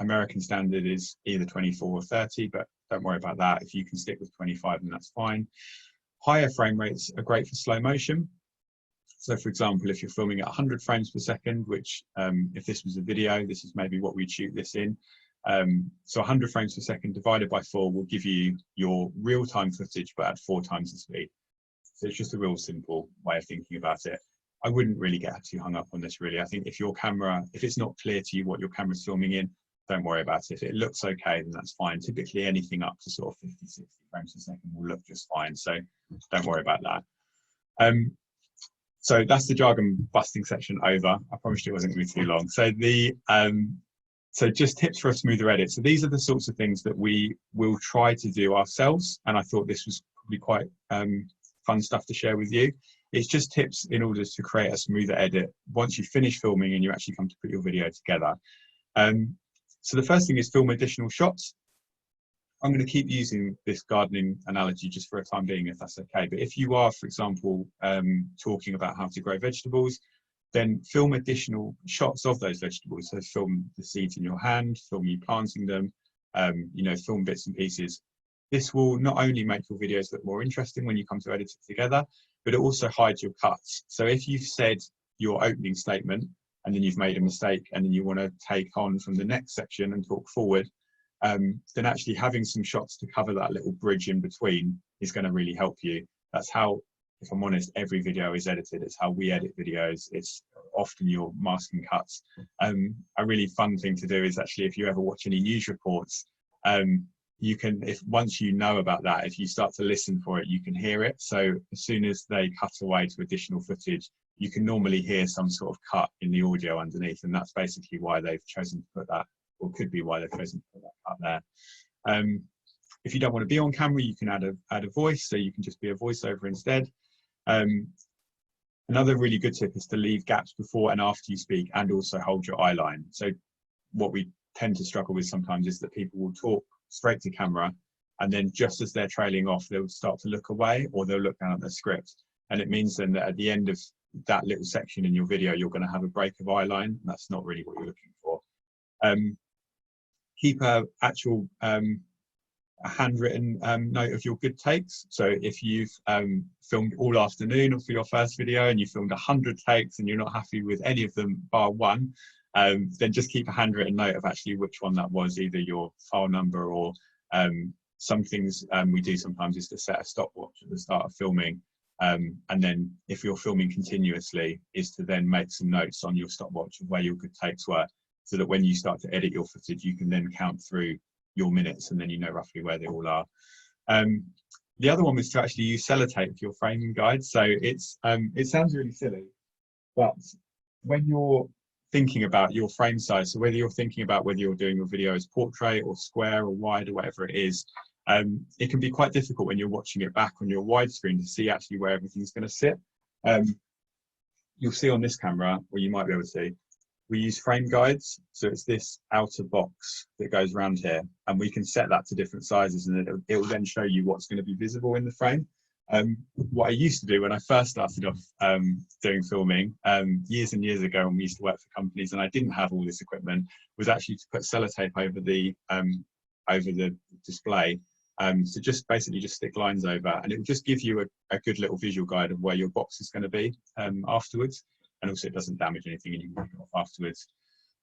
American standard is either 24 or 30, but don't worry about that. If you can stick with 25, then that's fine. Higher frame rates are great for slow motion. So for example, if you're filming at 100 frames per second, which if this was a video, this is maybe what we'd shoot this in. So 100 frames per second divided by 4 will give you your real-time footage, but at 4 times the speed. So it's just a real simple way of thinking about it. I wouldn't really get too hung up on this really. I think if your camera, if it's not clear to you what your camera's filming in, don't worry about it. If it looks okay, then that's fine. Typically anything up to sort of 50, 60 frames per second will look just fine. So don't worry about that. So that's the jargon busting section over. I promised it wasn't going to be too long. So so just tips for a smoother edit. So these are the sorts of things that we will try to do ourselves. And I thought this was probably quite fun stuff to share with you. It's just tips in order to create a smoother edit once you finish filming and you actually come to put your video together. So the first thing is film additional shots. I'm going to keep using this gardening analogy just for a time being, if that's okay. But if you are, for example, talking about how to grow vegetables, then film additional shots of those vegetables. So film the seeds in your hand, film you planting them, you know, film bits and pieces. This will not only make your videos look more interesting when you come to edit it together, but it also hides your cuts. So if you've said your opening statement and then you've made a mistake and then you want to take on from the next section and talk forward, then actually having some shots to cover that little bridge in between is going to really help you. That's how, if I'm honest, every video is edited. It's how we edit videos. It's often your masking cuts. A really fun thing to do is actually, if you ever watch any news reports, you can, if once you know about that, if you start to listen for it, you can hear it. So as soon as they cut away to additional footage, you can normally hear some sort of cut in the audio underneath, and that's basically why they've chosen to put that, or could be why they've chosen to put that cut there. If you don't want to be on camera, you can add a voice, so you can just be a voiceover instead. Another really good tip is to leave gaps before and after you speak, and also hold your eye line. So what we tend to struggle with sometimes is that people will talk straight to camera, and then just as they're trailing off, they'll start to look away, or they'll look down at their script. And it means then that at the end of that little section in your video, you're going to have a break of eye line. That's not really what you're looking for. Keep a handwritten note of your good takes. So if you've filmed all afternoon for your first video and you filmed 100 takes and you're not happy with any of them bar one, then just keep a handwritten note of actually which one that was, either your file number or some things we do sometimes is to set a stopwatch at the start of filming. And then if you're filming continuously, is to then make some notes on your stopwatch of where your good takes were, so that when you start to edit your footage, you can then count through your minutes and then you know roughly where they all are. The other one was to actually use sellotape for your framing guide. So it's it sounds really silly, but when you're thinking about your frame size, so whether you're thinking about whether you're doing your video as portrait or square or wide or whatever it is, it can be quite difficult when you're watching it back on your widescreen to see actually where everything's going to sit. You'll see on this camera, or you might be able to see, we use frame guides. So it's this outer box that goes around here, and we can set that to different sizes, and it will then show you what's going to be visible in the frame. What I used to do when I first started off doing filming years and years ago, when we used to work for companies and I didn't have all this equipment, was actually to put sellotape over the display. So just basically just stick lines over, and it will just give you a good little visual guide of where your box is going to be afterwards, and also it doesn't damage anything and you can take it off afterwards.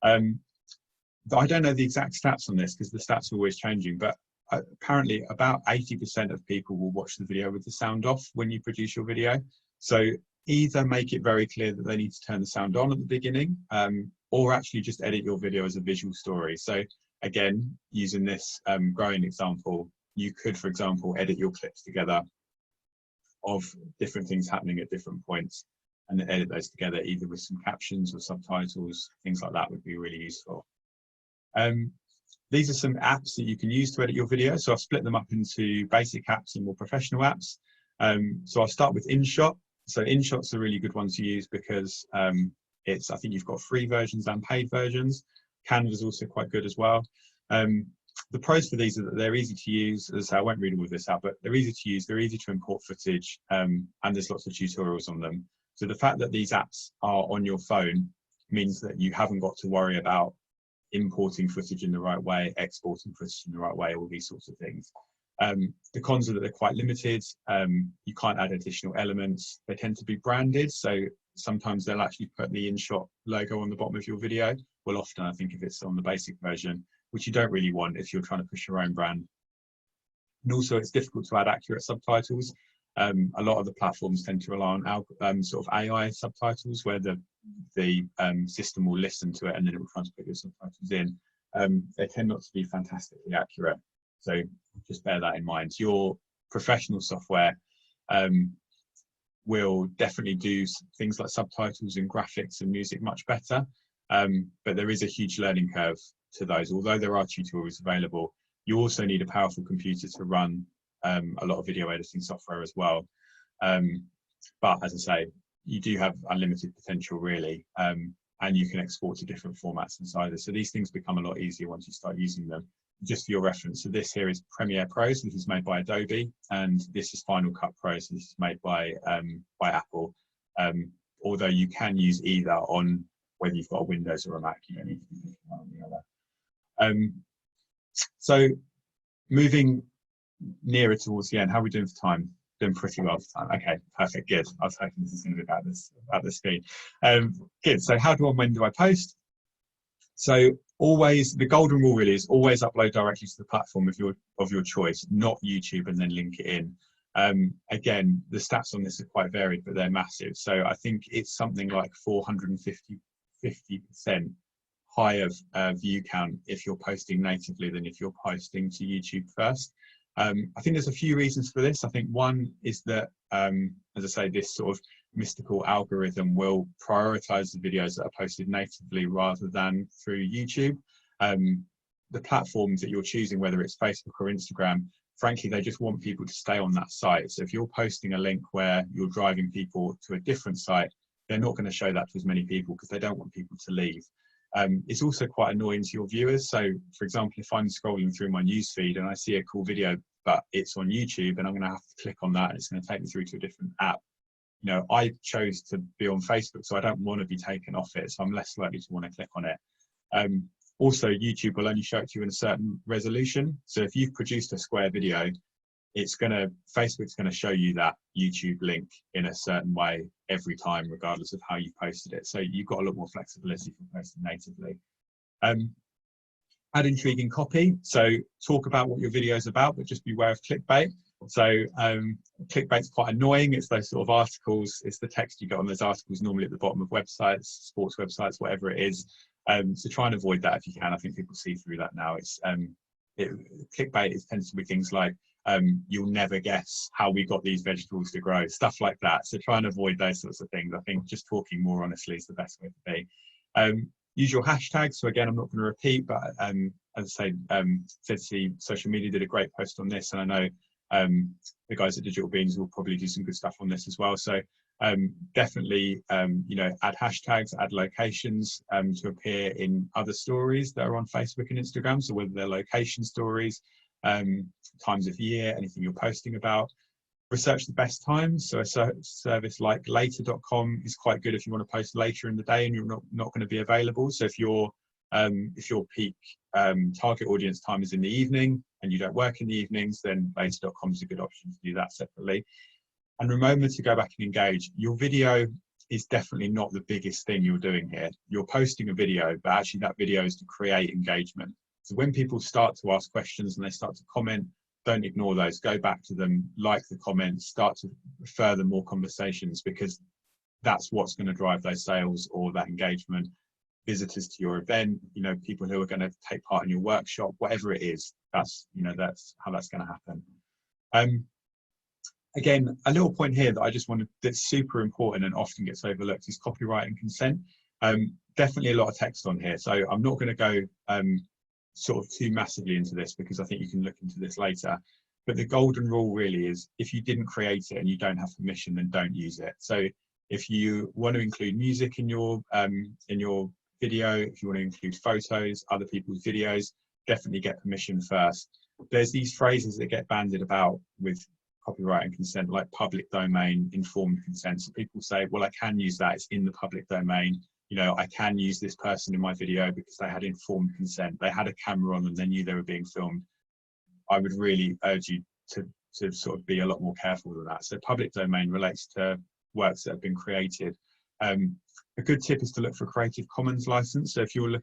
But I don't know the exact stats on this because the stats are always changing, but apparently about 80% of people will watch the video with the sound off when you produce your video. So either make it very clear that they need to turn the sound on at the beginning, or actually just edit your video as a visual story. So again, using this growing example, you could, for example, edit your clips together of different things happening at different points and then edit those together either with some captions or subtitles. Things like that would be really useful. These are some apps that you can use to edit your video. So I've split them up into basic apps and more professional apps. So I'll start with InShot. So InShot's a really good one to use because I think you've got free versions and paid versions. Canva's also quite good as well. The pros for these are that they're easy to use. As I say, I won't read all of this out, but they're easy to use, they're easy to import footage, and there's lots of tutorials on them. So the fact that these apps are on your phone means that you haven't got to worry about importing footage in the right way, exporting footage in the right way, all these sorts of things. The cons are that they're quite limited. You can't add additional elements. They tend to be branded, so sometimes they'll actually put the InShot logo on the bottom of your video. Well, often I think if it's on the basic version, which you don't really want if you're trying to push your own brand. And also it's difficult to add accurate subtitles. A lot of the platforms tend to rely on sort of AI subtitles where the system will listen to it and then it will try to put your subtitles in. They tend not to be fantastically accurate. So just bear that in mind. Your professional software will definitely do things like subtitles and graphics and music much better. But there is a huge learning curve to those. Although there are tutorials available, you also need a powerful computer to run a lot of video editing software as well. But as I say, you do have unlimited potential really, and you can export to different formats inside it. So these things become a lot easier once you start using them. Just for your reference, so this here is Premiere Pro, so this is made by Adobe, and this is Final Cut Pro, so this is made by Apple. Although you can use either on whether you've got a Windows or a Mac, you don't need to be one or the other. So moving nearer towards the end, how are we doing for time? Doing pretty well for time. Okay, perfect, good. I was hoping this is going to be about the speed. Good. So how do and when do I post? So always, the golden rule really is always upload directly to the platform of your choice, not YouTube and then link it in. Again, the stats on this are quite varied, but they're massive. So I think it's something like 450% higher view count if you're posting natively than if you're posting to YouTube first. I think there's a few reasons for this. I think one is that, as I say, this sort of mystical algorithm will prioritize the videos that are posted natively rather than through YouTube. The platforms that you're choosing, whether it's Facebook or Instagram, frankly, they just want people to stay on that site. So if you're posting a link where you're driving people to a different site, they're not going to show that to as many people because they don't want people to leave. It's also quite annoying to your viewers. So for example, if I'm scrolling through my newsfeed and I see a cool video, but it's on YouTube and I'm going to have to click on that and it's going to take me through to a different app. You know, I chose to be on Facebook, so I don't want to be taken off it. So I'm less likely to want to click on it. Also, YouTube will only show it to you in a certain resolution. So if you've produced a square video, Facebook's going to show you that YouTube link in a certain way every time, regardless of how you posted it. So you've got a lot more flexibility for posting natively. Add intriguing copy. So talk about what your video is about, but just beware of clickbait. So clickbait's quite annoying. It's those sort of articles. It's the text you get on those articles normally at the bottom of websites, sports websites, whatever it is. So try and avoid that if you can. I think people see through that now. Clickbait tends to be things like, you'll never guess how we got these vegetables to grow, stuff like that. So try and avoid those sorts of things. I think just talking more honestly is the best way to be. Use your hashtags. So again, I'm not going to repeat, but as I say, ZC Social Media did a great post on this, and I know the guys at Digital Beans will probably do some good stuff on this as well. So definitely, you know, add hashtags, add locations to appear in other stories that are on Facebook and Instagram. So whether they're location stories, times of year, anything you're posting about. Research the best times. So a service like later.com is quite good if you want to post later in the day and you're not going to be available. So if your peak target audience time is in the evening and you don't work in the evenings, then later.com is a good option to do that separately. And remember to go back and engage. Your video is definitely not the biggest thing you're doing here. You're posting a video, but actually that video is to create engagement. So when people start to ask questions and they start to comment, don't ignore those. Go back to them, like the comments, start to further more conversations, because that's what's going to drive those sales or that engagement. Visitors to your event, you know, people who are going to take part in your workshop, whatever it is, that's, you know, that's how that's going to happen. Again, a little point here that I just wanted, that's super important and often gets overlooked, is copyright and consent. Definitely a lot of text on here, so I'm not going to go sort of too massively into this, because I think you can look into this later. But the golden rule really is, if you didn't create it and you don't have permission, then don't use it. So if you want to include music in your video, if you want to include photos, other people's videos, definitely get permission first. There's these phrases that get bandied about with copyright and consent, like public domain, informed consent. So people say, well, I can use that, it's in the public domain. You know, I can use this person in my video because they had informed consent. They had a camera on them, they knew they were being filmed. I would really urge you to sort of be a lot more careful with that. So public domain relates to works that have been created. A good tip is to look for Creative Commons license. So if you're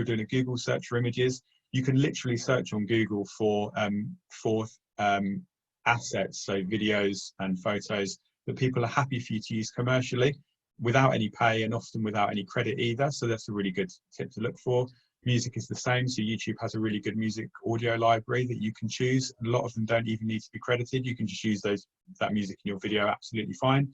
doing a Google search for images, you can literally search on Google for assets, so videos and photos that people are happy for you to use commercially without any pay and often without any credit either. So that's a really good tip to look for. Music is the same. So YouTube has a really good music audio library that you can choose. A lot of them don't even need to be credited. You can just use that music in your video absolutely fine.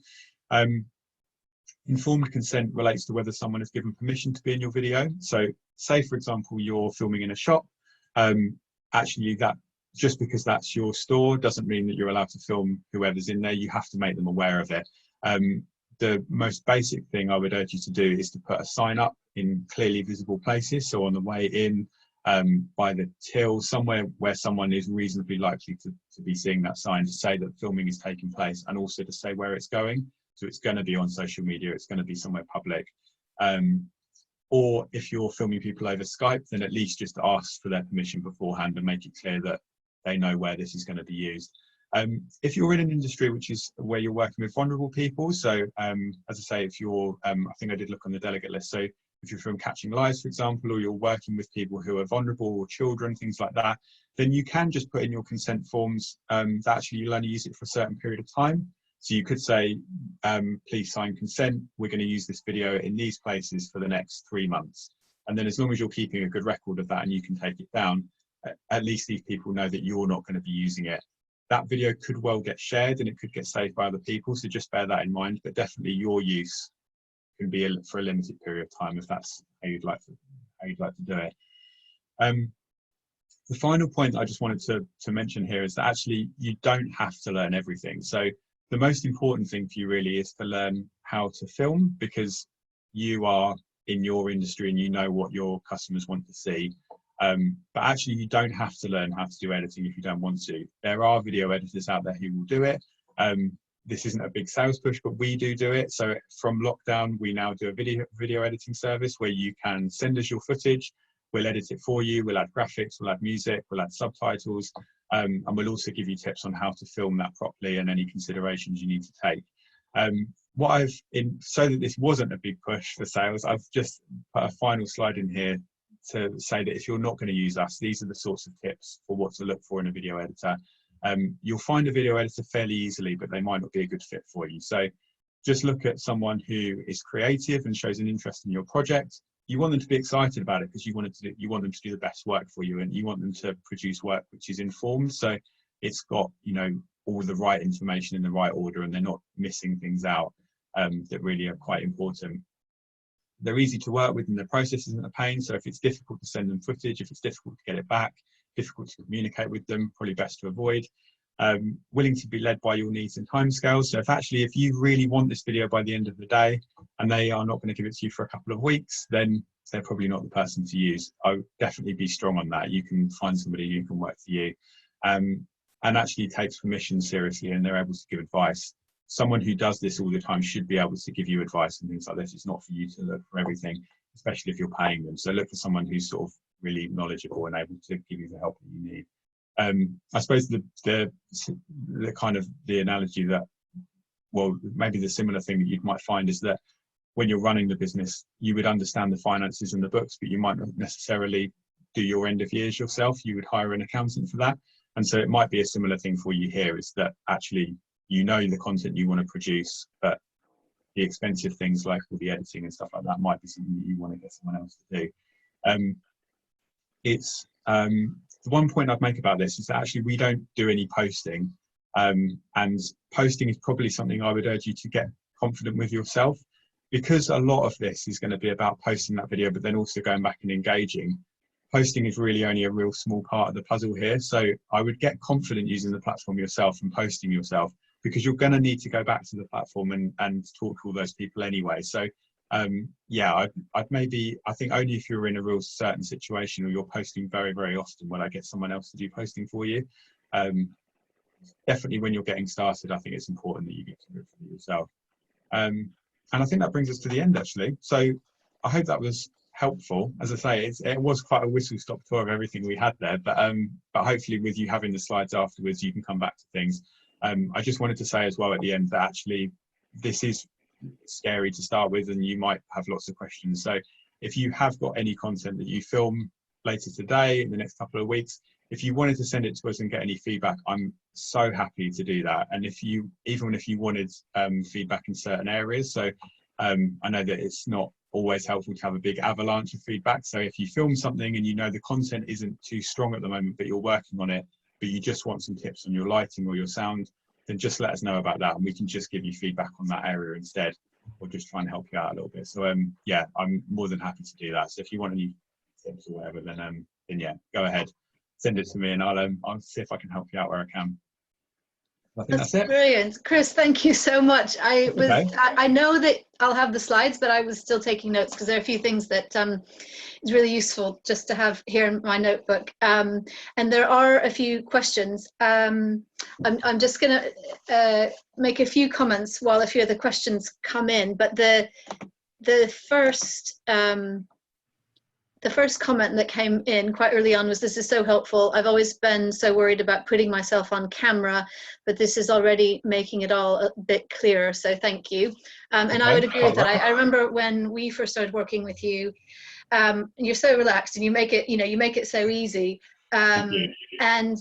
Informed consent relates to whether someone has given permission to be in your video. So say, for example, you're filming in a shop. Actually, that just because that's your store doesn't mean that you're allowed to film whoever's in there. You have to make them aware of it. The most basic thing I would urge you to do is to put a sign up in clearly visible places. So on the way in, by the till, somewhere where someone is reasonably likely to be seeing that sign, to say that filming is taking place, and also to say where it's going. So it's going to be on social media, it's going to be somewhere public. Or if you're filming people over Skype, then at least just ask for their permission beforehand and make it clear that they know where this is going to be used. If you're in an industry which is where you're working with vulnerable people, so as I say, if you're, I think I did look on the delegate list, so if you're from Catching Lives, for example, or you're working with people who are vulnerable or children, things like that, then you can just put in your consent forms that actually you'll only use it for a certain period of time. So you could say, please sign consent, we're going to use this video in these places for the next 3 months. And then as long as you're keeping a good record of that and you can take it down, at least these people know that you're not going to be using it. That video could well get shared and it could get saved by other people, so just bear that in mind. But definitely your use can be for a limited period of time if that's how you'd like to do it. The final point I just wanted to mention here is that actually you don't have to learn everything. So the most important thing for you really is to learn how to film, because you are in your industry and you know what your customers want to see. But actually you don't have to learn how to do editing if you don't want to. There are video editors out there who will do it. This isn't a big sales push, but we do it. So from lockdown, we now do a video editing service where you can send us your footage. We'll edit it for you. We'll add graphics, we'll add music, we'll add subtitles, and we'll also give you tips on how to film that properly and any considerations you need to take. So that this wasn't a big push for sales, I've just put a final slide in here to say that if you're not going to use us, these are the sorts of tips for what to look for in a video editor. You'll find a video editor fairly easily, but they might not be a good fit for you. So just look at someone who is creative and shows an interest in your project. You want them to be excited about it because you want them to do the best work for you, and you want them to produce work which is informed. So it's got, you know, all the right information in the right order, and they're not missing things out that really are quite important. They're easy to work with, and the process isn't a pain. So if it's difficult to send them footage, if it's difficult to get it back, difficult to communicate with them, probably best to avoid. Willing to be led by your needs and timescales. So if you really want this video by the end of the day and they are not going to give it to you for a couple of weeks, then they're probably not the person to use. I would definitely be strong on that. You can find somebody who can work for you and actually takes permission seriously, and they're able to give advice. Someone who does this all the time should be able to give you advice and things like this. It's not for you to look for everything, especially if you're paying them. So look for someone who's sort of really knowledgeable and able to give you the help that you need. I suppose the kind of the analogy that, well, maybe the similar thing that you might find is that when you're running the business, you would understand the finances and the books, but you might not necessarily do your end of years yourself. You would hire an accountant for that. And so it might be a similar thing for you here, is that actually you know the content you want to produce, but the expensive things like all the editing and stuff like that might be something that you want to get someone else to do. The one point I'd make about this is that actually we don't do any posting, and posting is probably something I would urge you to get confident with yourself, because a lot of this is going to be about posting that video, but then also going back and engaging. Posting is really only a real small part of the puzzle here. So I would get confident using the platform yourself and posting yourself, because you're going to need to go back to the platform and talk to all those people anyway. So yeah, I think only if you're in a real certain situation or you're posting very, very often would I get someone else to do posting for you. Definitely when you're getting started, I think it's important that you get to do it for yourself. And I think that brings us to the end, actually. So I hope that was helpful. As I say, it was quite a whistle-stop tour of everything we had there, but hopefully with you having the slides afterwards, you can come back to things. I just wanted to say as well at the end that actually this is scary to start with, and you might have lots of questions. So if you have got any content that you film later today, in the next couple of weeks, if you wanted to send it to us and get any feedback, I'm so happy to do that. And even if you wanted feedback in certain areas, so I know that it's not always helpful to have a big avalanche of feedback. So if you film something and you know the content isn't too strong at the moment, but you're working on it, but you just want some tips on your lighting or your sound, then just let us know about that, and we can just give you feedback on that area instead, or just try and help you out a little bit. So yeah, I'm more than happy to do that. So if you want any tips or whatever, then yeah, go ahead, send it to me, and I'll see if I can help you out where I can. I think that's it. Brilliant. Chris, thank you so much. Okay. I know that I'll have the slides, but I was still taking notes because there are a few things that is really useful just to have here in my notebook. And there are a few questions. I'm just going to make a few comments while a few of the questions come in, but the first comment that came in quite early on was, "This is so helpful. I've always been so worried about putting myself on camera, but this is already making it all a bit clearer, so thank you." And okay, I would agree with that. I remember when we first started working with you, you're so relaxed and you make it so easy. And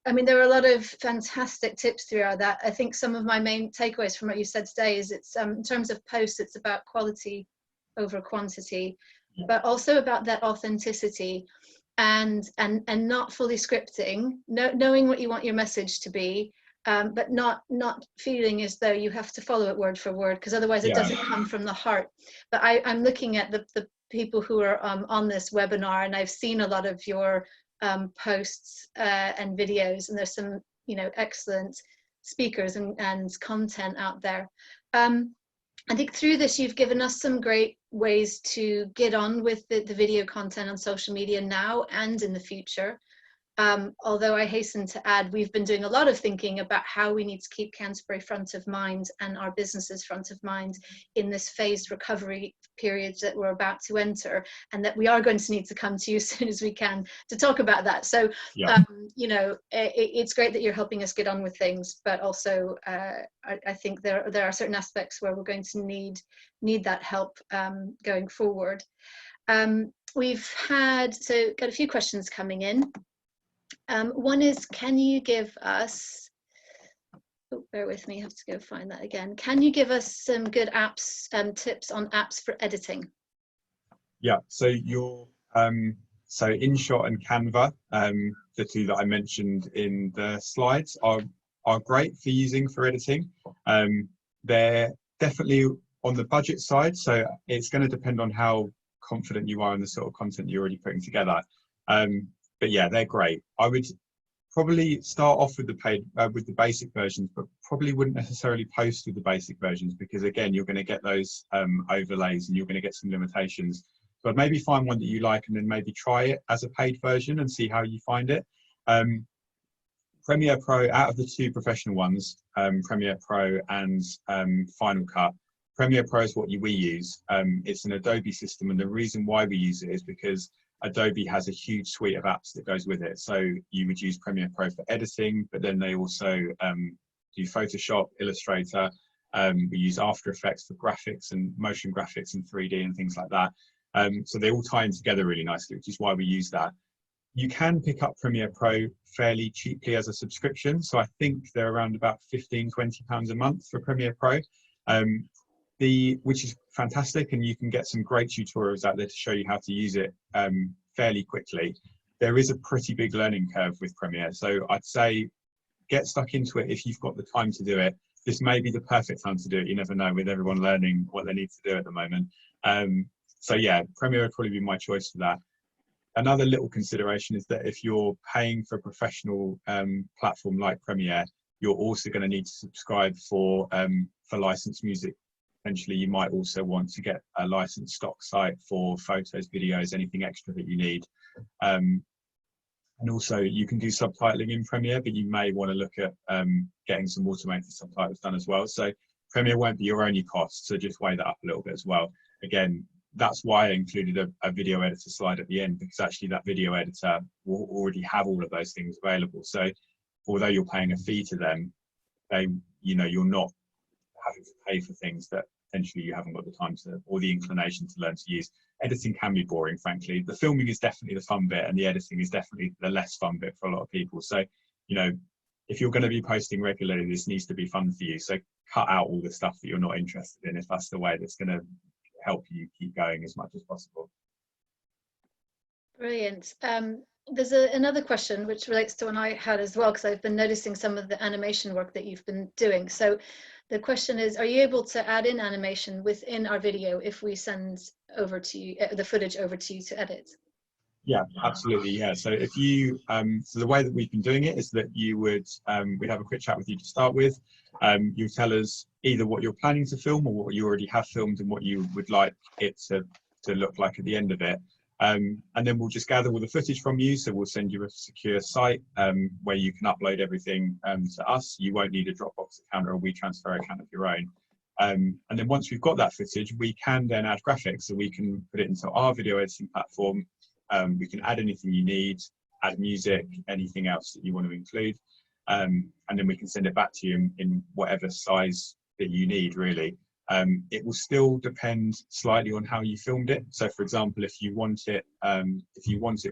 I mean, there are a lot of fantastic tips throughout that. I think some of my main takeaways from what you said today is it's in terms of posts, it's about quality over quantity, but also about that authenticity and not fully scripting, knowing what you want your message to be, but not feeling as though you have to follow it word for word, because otherwise it doesn't come from the heart. But I'm looking at the people who are on this webinar, and I've seen a lot of your posts and videos, and there's some excellent speakers and content out there. I think through this you've given us some great ways to get on with the video content on social media now and in the future. Although I hasten to add, we've been doing a lot of thinking about how we need to keep Canterbury front of mind and our businesses front of mind in this phased recovery period that we're about to enter, and that we are going to need to come to you as soon as we can to talk about that. So, it's great that you're helping us get on with things, but also I think there are certain aspects where we're going to need that help going forward. We've got a few questions coming in. One is, can you give us, bear with me, I have to go find that again. Can you give us some good apps, tips on apps for editing? Yeah, so So InShot and Canva, the two that I mentioned in the slides, are great for using for editing. They're definitely on the budget side, so it's going to depend on how confident you are in the sort of content you're already putting together. But yeah, they're great. I would probably start off with the basic versions, but probably wouldn't necessarily post with the basic versions, because again, you're going to get those overlays and you're going to get some limitations. But maybe find one that you like and then maybe try it as a paid version and see how you find it. Premiere Pro, out of the two professional ones, Premiere Pro and Final Cut, Premiere Pro is what we use. It's an Adobe system, and the reason why we use it is because Adobe has a huge suite of apps that goes with it. So you would use Premiere Pro for editing, but then they also do Photoshop, Illustrator. We use After Effects for graphics and motion graphics and 3D and things like that. So they all tie in together really nicely, which is why we use that. You can pick up Premiere Pro fairly cheaply as a subscription. So I think they're around about £15–20 a month for Premiere Pro, which is fantastic. And you can get some great tutorials out there to show you how to use it fairly quickly. There is a pretty big learning curve with Premiere. So I'd say get stuck into it if you've got the time to do it. This may be the perfect time to do it. You never know with everyone learning what they need to do at the moment. So yeah, Premiere would probably be my choice for that. Another little consideration is that if you're paying for a professional platform like Premiere, you're also going to need to subscribe for licensed music. Potentially, you might also want to get a licensed stock site for photos, videos, anything extra that you need. And also, you can do subtitling in Premiere, but you may want to look at getting some automated subtitles done as well. So Premiere won't be your only cost, so just weigh that up a little bit as well. Again, that's why I included a video editor slide at the end, because actually that video editor will already have all of those things available. So although you're paying a fee to them, you're not having to pay for things that potentially you haven't got the time to or the inclination to learn to use. Editing can be boring, frankly. The filming is definitely the fun bit, and the editing is definitely the less fun bit for a lot of people. So, if you're going to be posting regularly, this needs to be fun for you. So cut out all the stuff that you're not interested in, if that's the way that's going to help you keep going as much as possible. Brilliant. There's another question which relates to one I had as well, because I've been noticing some of the animation work that you've been doing. So the question is, are you able to add in animation within our video if we send over to you the footage over to you to edit? Yeah, absolutely. Yeah. So if you, so the way that we've been doing it is that you would, we'd have a quick chat with you to start with. You tell us either what you're planning to film or what you already have filmed and what you would like it to look like at the end of it. And then we'll just gather all the footage from you. So we'll send you a secure site where you can upload everything to us. You won't need a Dropbox account or a WeTransfer account of your own. And then once we've got that footage, we can then add graphics. So we can put it into our video editing platform. We can add anything you need, add music, anything else that you want to include. And then we can send it back to you in whatever size that you need, really. It will still depend slightly on how you filmed it. So for example, if you want it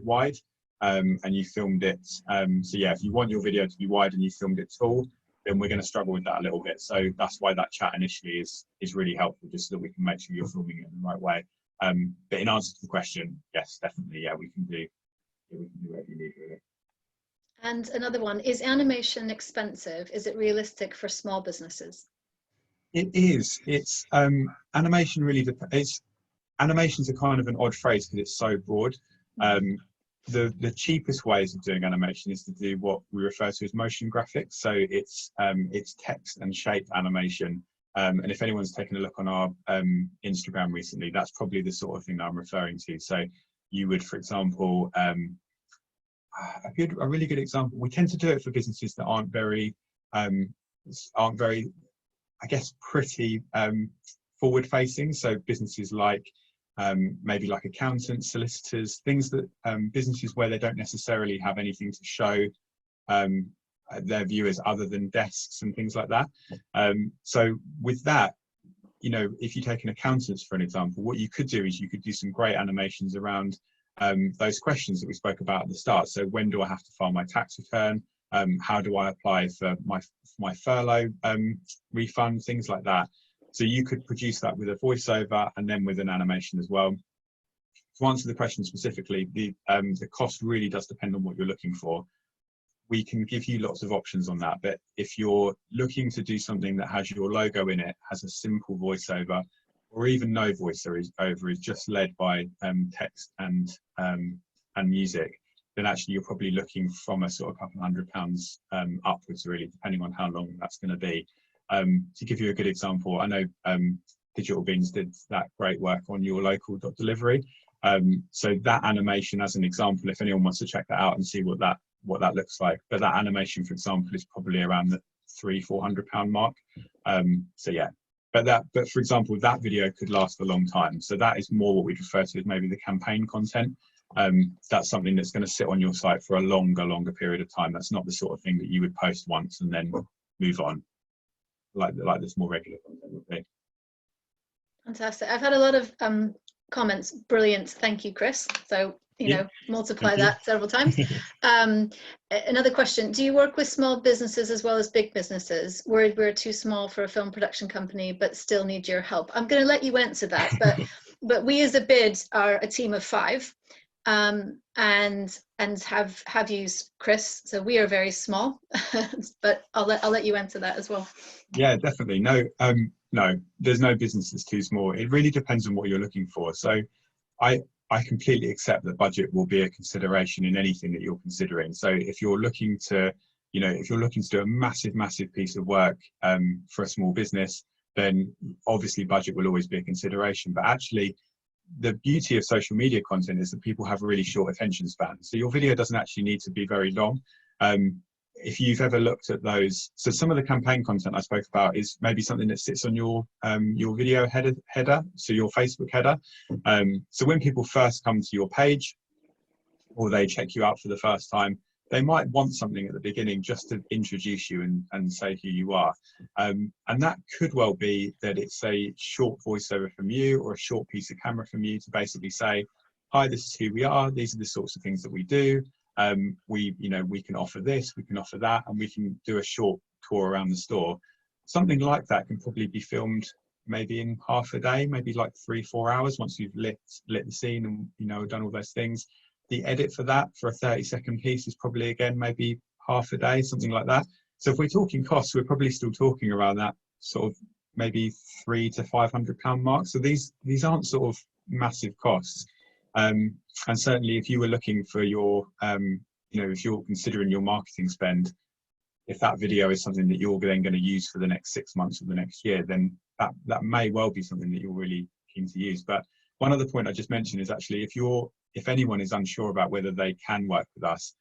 wide and you filmed it, so yeah, if you want your video to be wide and you filmed it tall, then we're going to struggle with that a little bit. So that's why that chat initially is really helpful, just so that we can make sure you're filming it in the right way. But in answer to the question, yes, definitely, yeah, we can do whatever you need, really. And another one, is animation expensive? Is it realistic for small businesses? It is. It's animation really depends. Animations are kind of an odd phrase because it's so broad. The cheapest ways of doing animation is to do what we refer to as motion graphics. So it's text and shape animation. And if anyone's taken a look on our Instagram recently, that's probably the sort of thing that I'm referring to. So you would, for example, a really good example. We tend to do it for businesses that aren't very, I guess, pretty forward-facing. So businesses like maybe like accountants, solicitors, things that businesses where they don't necessarily have anything to show their viewers other than desks and things like that. So with that, if you take an accountant for an example, what you could do is you could do some great animations around those questions that we spoke about at the start. So when do I have to file my tax return? How do I apply for my furlough refund, things like that. So you could produce that with a voiceover and then with an animation as well. to answer the question specifically, the cost really does depend on what you're looking for. We can give you lots of options on that, but if you're looking to do something that has your logo in it, has a simple voiceover, or even no voiceover, is just led by text and music, then actually you're probably looking from a sort of couple £100 upwards, really, depending on how long that's going to be. To give you a good example, I know Digital Beans did that great work on your local delivery. So that animation, as an example, if anyone wants to check that out and see what that looks like, but that animation, for example, is probably around the £300-400 mark. So yeah, but for example, that video could last for a long time. So that is more what we'd refer to as maybe the campaign content. That's something that's going to sit on your site for a longer period of time. That's not the sort of thing that you would post once and then move on, like this more regular content would be. Fantastic. I've had a lot of comments. Brilliant. Thank you, Chris. So, you know, multiply that several times. Another question. Do you work with small businesses as well as big businesses? Worried we're too small for a film production company, but still need your help. I'm going to let you answer that, but we as a bid are a team of 5. And have used Chris, so we are very small. But I'll let you answer that as well. Yeah, definitely. No, there's no business that's too small. It really depends on what you're looking for. So I completely accept that budget will be a consideration in anything that you're considering. So if you're looking to, if you're looking to do a massive piece of work for a small business, then obviously budget will always be a consideration. But actually, the beauty of social media content is that people have really short attention spans. So your video doesn't actually need to be very long. If you've ever looked at those, so some of the campaign content I spoke about is maybe something that sits on your video header, so your Facebook header. So when people first come to your page, or they check you out for the first time, they might want something at the beginning just to introduce you and say who you are. And that could well be that it's a short voiceover from you or a short piece of camera from you to basically say, hi, this is who we are. These are the sorts of things that we do. We can offer this, we can offer that, and we can do a short tour around the store. Something like that can probably be filmed maybe in half a day, maybe like 3-4 hours once you've lit the scene and done all those things. The edit for that, for a 30-second piece, is probably again maybe half a day, something like that. So if we're talking costs, we're probably still talking around that sort of maybe £300 to £500 mark. So these aren't sort of massive costs. And certainly if you were looking for your, if you're considering your marketing spend, if that video is something that you're then going to use for the next 6 months or the next year, then that may well be something that you're really keen to use. But one other point I just mentioned is actually if anyone is unsure about whether they can work with us,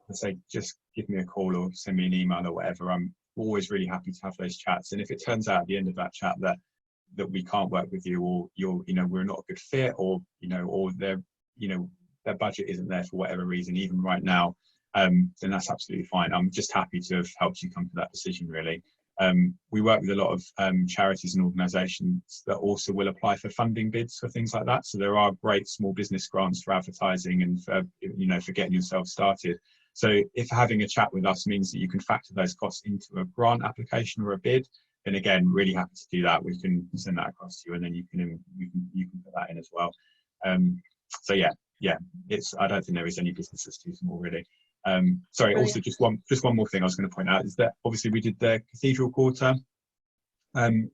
I'd say just give me a call or send me an email or whatever. I'm always really happy to have those chats. And if it turns out at the end of that chat that we can't work with you, or we're not a good fit, or their budget isn't there for whatever reason, even right now, then that's absolutely fine. I'm just happy to have helped you come to that decision, really. We work with a lot of charities and organisations that also will apply for funding bids for things like that. So there are great small business grants for advertising and for getting yourself started. So if having a chat with us means that you can factor those costs into a grant application or a bid, then again, really happy to do that. We can send that across to you, and then you can put that in as well. So yeah, I don't think there is any business that's too small, really. Sorry, brilliant. Also just one more thing I was going to point out is that obviously we did the Cathedral Quarter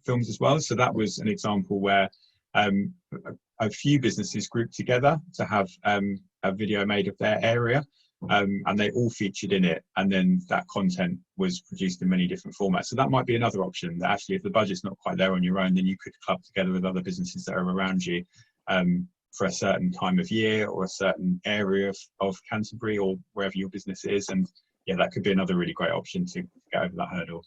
films as well. So that was an example where a few businesses grouped together to have a video made of their area, and they all featured in it, and then that content was produced in many different formats. So that might be another option, that actually if the budget's not quite there on your own, then you could club together with other businesses that are around you for a certain time of year or a certain area of Canterbury or wherever your business is. And yeah, that could be another really great option to get over that hurdle.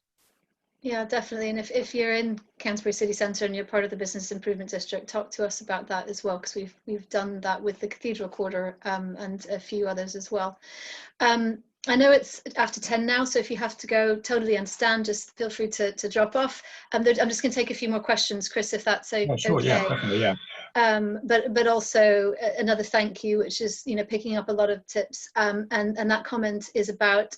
Yeah, definitely. And if you're in Canterbury City Centre and you're part of the Business Improvement District, talk to us about that as well, because we've done that with the Cathedral Quarter and a few others as well. I know it's after 10 now, so if you have to go, totally understand, just feel free to drop off. I'm just going to take a few more questions, Chris, if that's okay. Oh, sure, yeah, definitely, yeah. But also another thank you, which is picking up a lot of tips, and that comment is about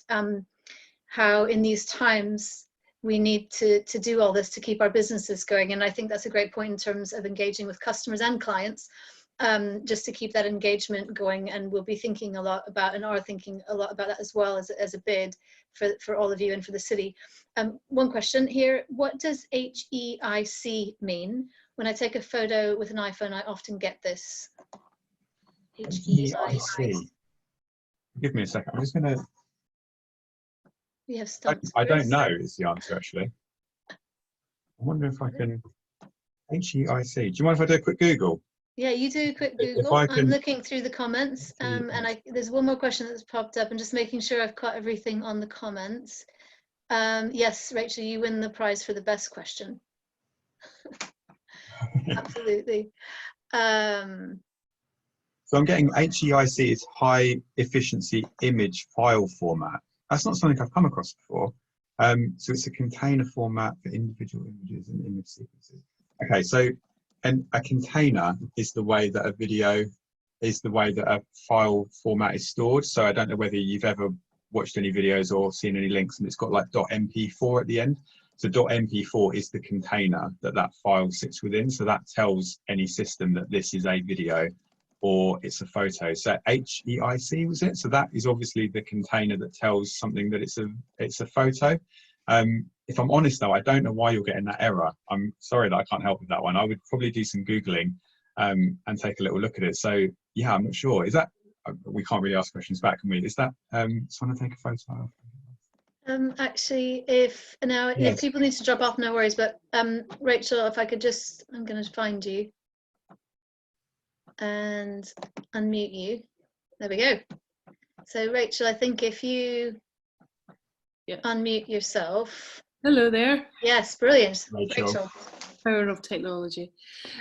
how in these times we need to do all this to keep our businesses going, and I think that's a great point in terms of engaging with customers and clients. just to keep that engagement going, and we'll be thinking a lot about, and are thinking a lot about that as well as a bid for all of you and for the city. One question here, what does HEIC mean? When I take a photo with an iPhone, I often get this. HEIC. Give me a second, I'm just going to... We have stumped. I don't know is the answer, actually. I wonder if I can... HEIC. Do you mind if I do a quick Google? Yeah, you do a quick Google. I'm looking through the comments, and there's one more question that's popped up, and just making sure I've caught everything on the comments. Yes, Rachel, you win the prize for the best question. Absolutely. So I'm getting HEIC is high efficiency image file format. That's not something I've come across before. So it's a container format for individual images and image sequences. Okay, so a container is the way that a video is the way that a file format is stored. So I don't know whether you've ever watched any videos or seen any links, and it's got like .mp4 at the end. So .mp4 is the container that file sits within. So that tells any system that this is a video or it's a photo. So HEIC was it? So that is obviously the container that tells something that it's a photo. If I'm honest though, I don't know why you're getting that error. I'm sorry that I can't help with that one. I would probably do some Googling and take a little look at it. So yeah, I'm not sure. Is that, we can't really ask questions back, can we? Is that someone to take a photo? Actually, if people need to drop off, no worries. But Rachel, if I could just, I'm going to find you and unmute you. There we go. So Rachel, I think if you unmute yourself. Hello there. Yes, brilliant. Rachel. Power of technology.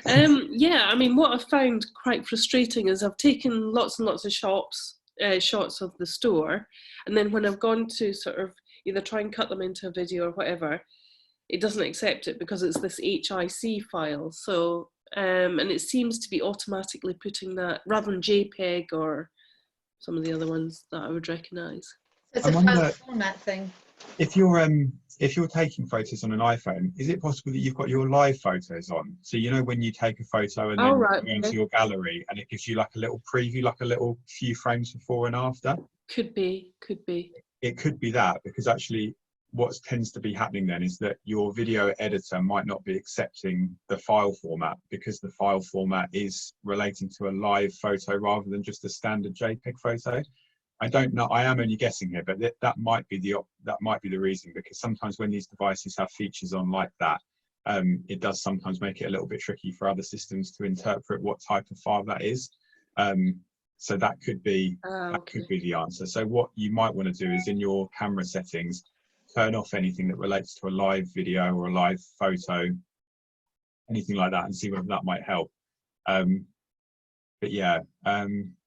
Yeah, I mean, what I've found quite frustrating is I've taken lots and lots of shots of the store, and then when I've gone to sort of either try and cut them into a video or whatever, it doesn't accept it because it's this HEIC file. So, and it seems to be automatically putting that rather than JPEG or some of the other ones that I would recognise. It's a file format thing. If you're taking photos on an iPhone, is it possible that you've got your live photos on? So you know when you take a photo and then you go into your gallery and it gives you like a little preview, like a little few frames before and after? Could be. It could be that, because actually what tends to be happening then is that your video editor might not be accepting the file format because the file format is relating to a live photo rather than just a standard JPEG photo. I don't know. I am only guessing here, but that might be the reason, because sometimes when these devices have features on like that, it does sometimes make it a little bit tricky for other systems to interpret what type of file that is. So that could be could be the answer. So what you might want to do is in your camera settings, turn off anything that relates to a live video or a live photo, anything like that, and see whether that might help. But yeah.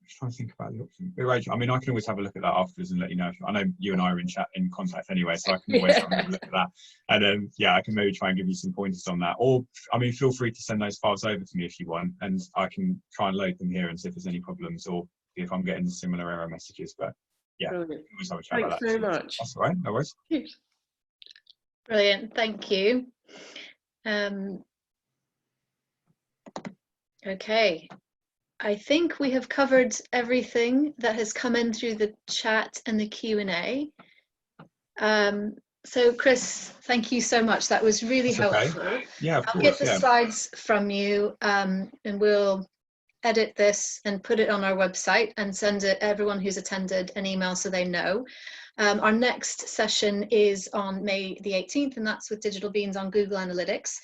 Just trying to think about the option. I mean, I can always have a look at that afterwards and let you know. I know you and I are in contact anyway, so I can always have a look at that. And yeah, I can maybe try and give you some pointers on that. Or, I mean, feel free to send those files over to me if you want, and I can try and load them here and see if there's any problems or if I'm getting similar error messages. But yeah, Brilliant. always have a chat about that. Thanks very much. That's all right, no worries. Cheers. Brilliant, thank you. Okay. I think we have covered everything that has come in through the chat and the Q&A. So Chris, thank you so much. That was really helpful. Okay. Yeah, of course. I'll get the slides from you and we'll edit this and put it on our website and send it everyone who's attended an email so they know. Our next session is on May the 18th, and that's with Digital Beans on Google Analytics.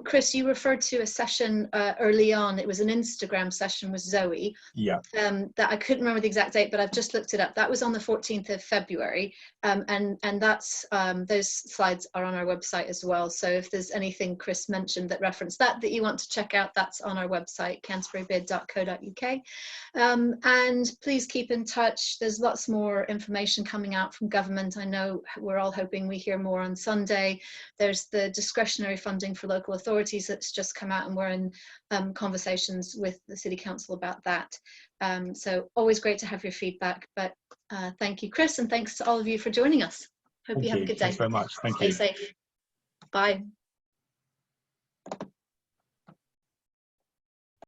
Chris, you referred to a session early on. It was an Instagram session with Zoe. Yeah. That I couldn't remember the exact date, but I've just looked it up. That was on the 14th of February, and that's those slides are on our website as well. So if there's anything Chris mentioned that referenced that you want to check out, that's on our website, canterburybid.co.uk. And please keep in touch. There's lots more information coming out from government. I know we're all hoping we hear more on Sunday. There's the discretionary funding for local authorities that's just come out, and we're in conversations with the City Council about that. So always great to have your feedback, but thank you, Chris, and thanks to all of you for joining us. Hope you have a good day. Thanks very much. Thank you. Stay safe. Bye.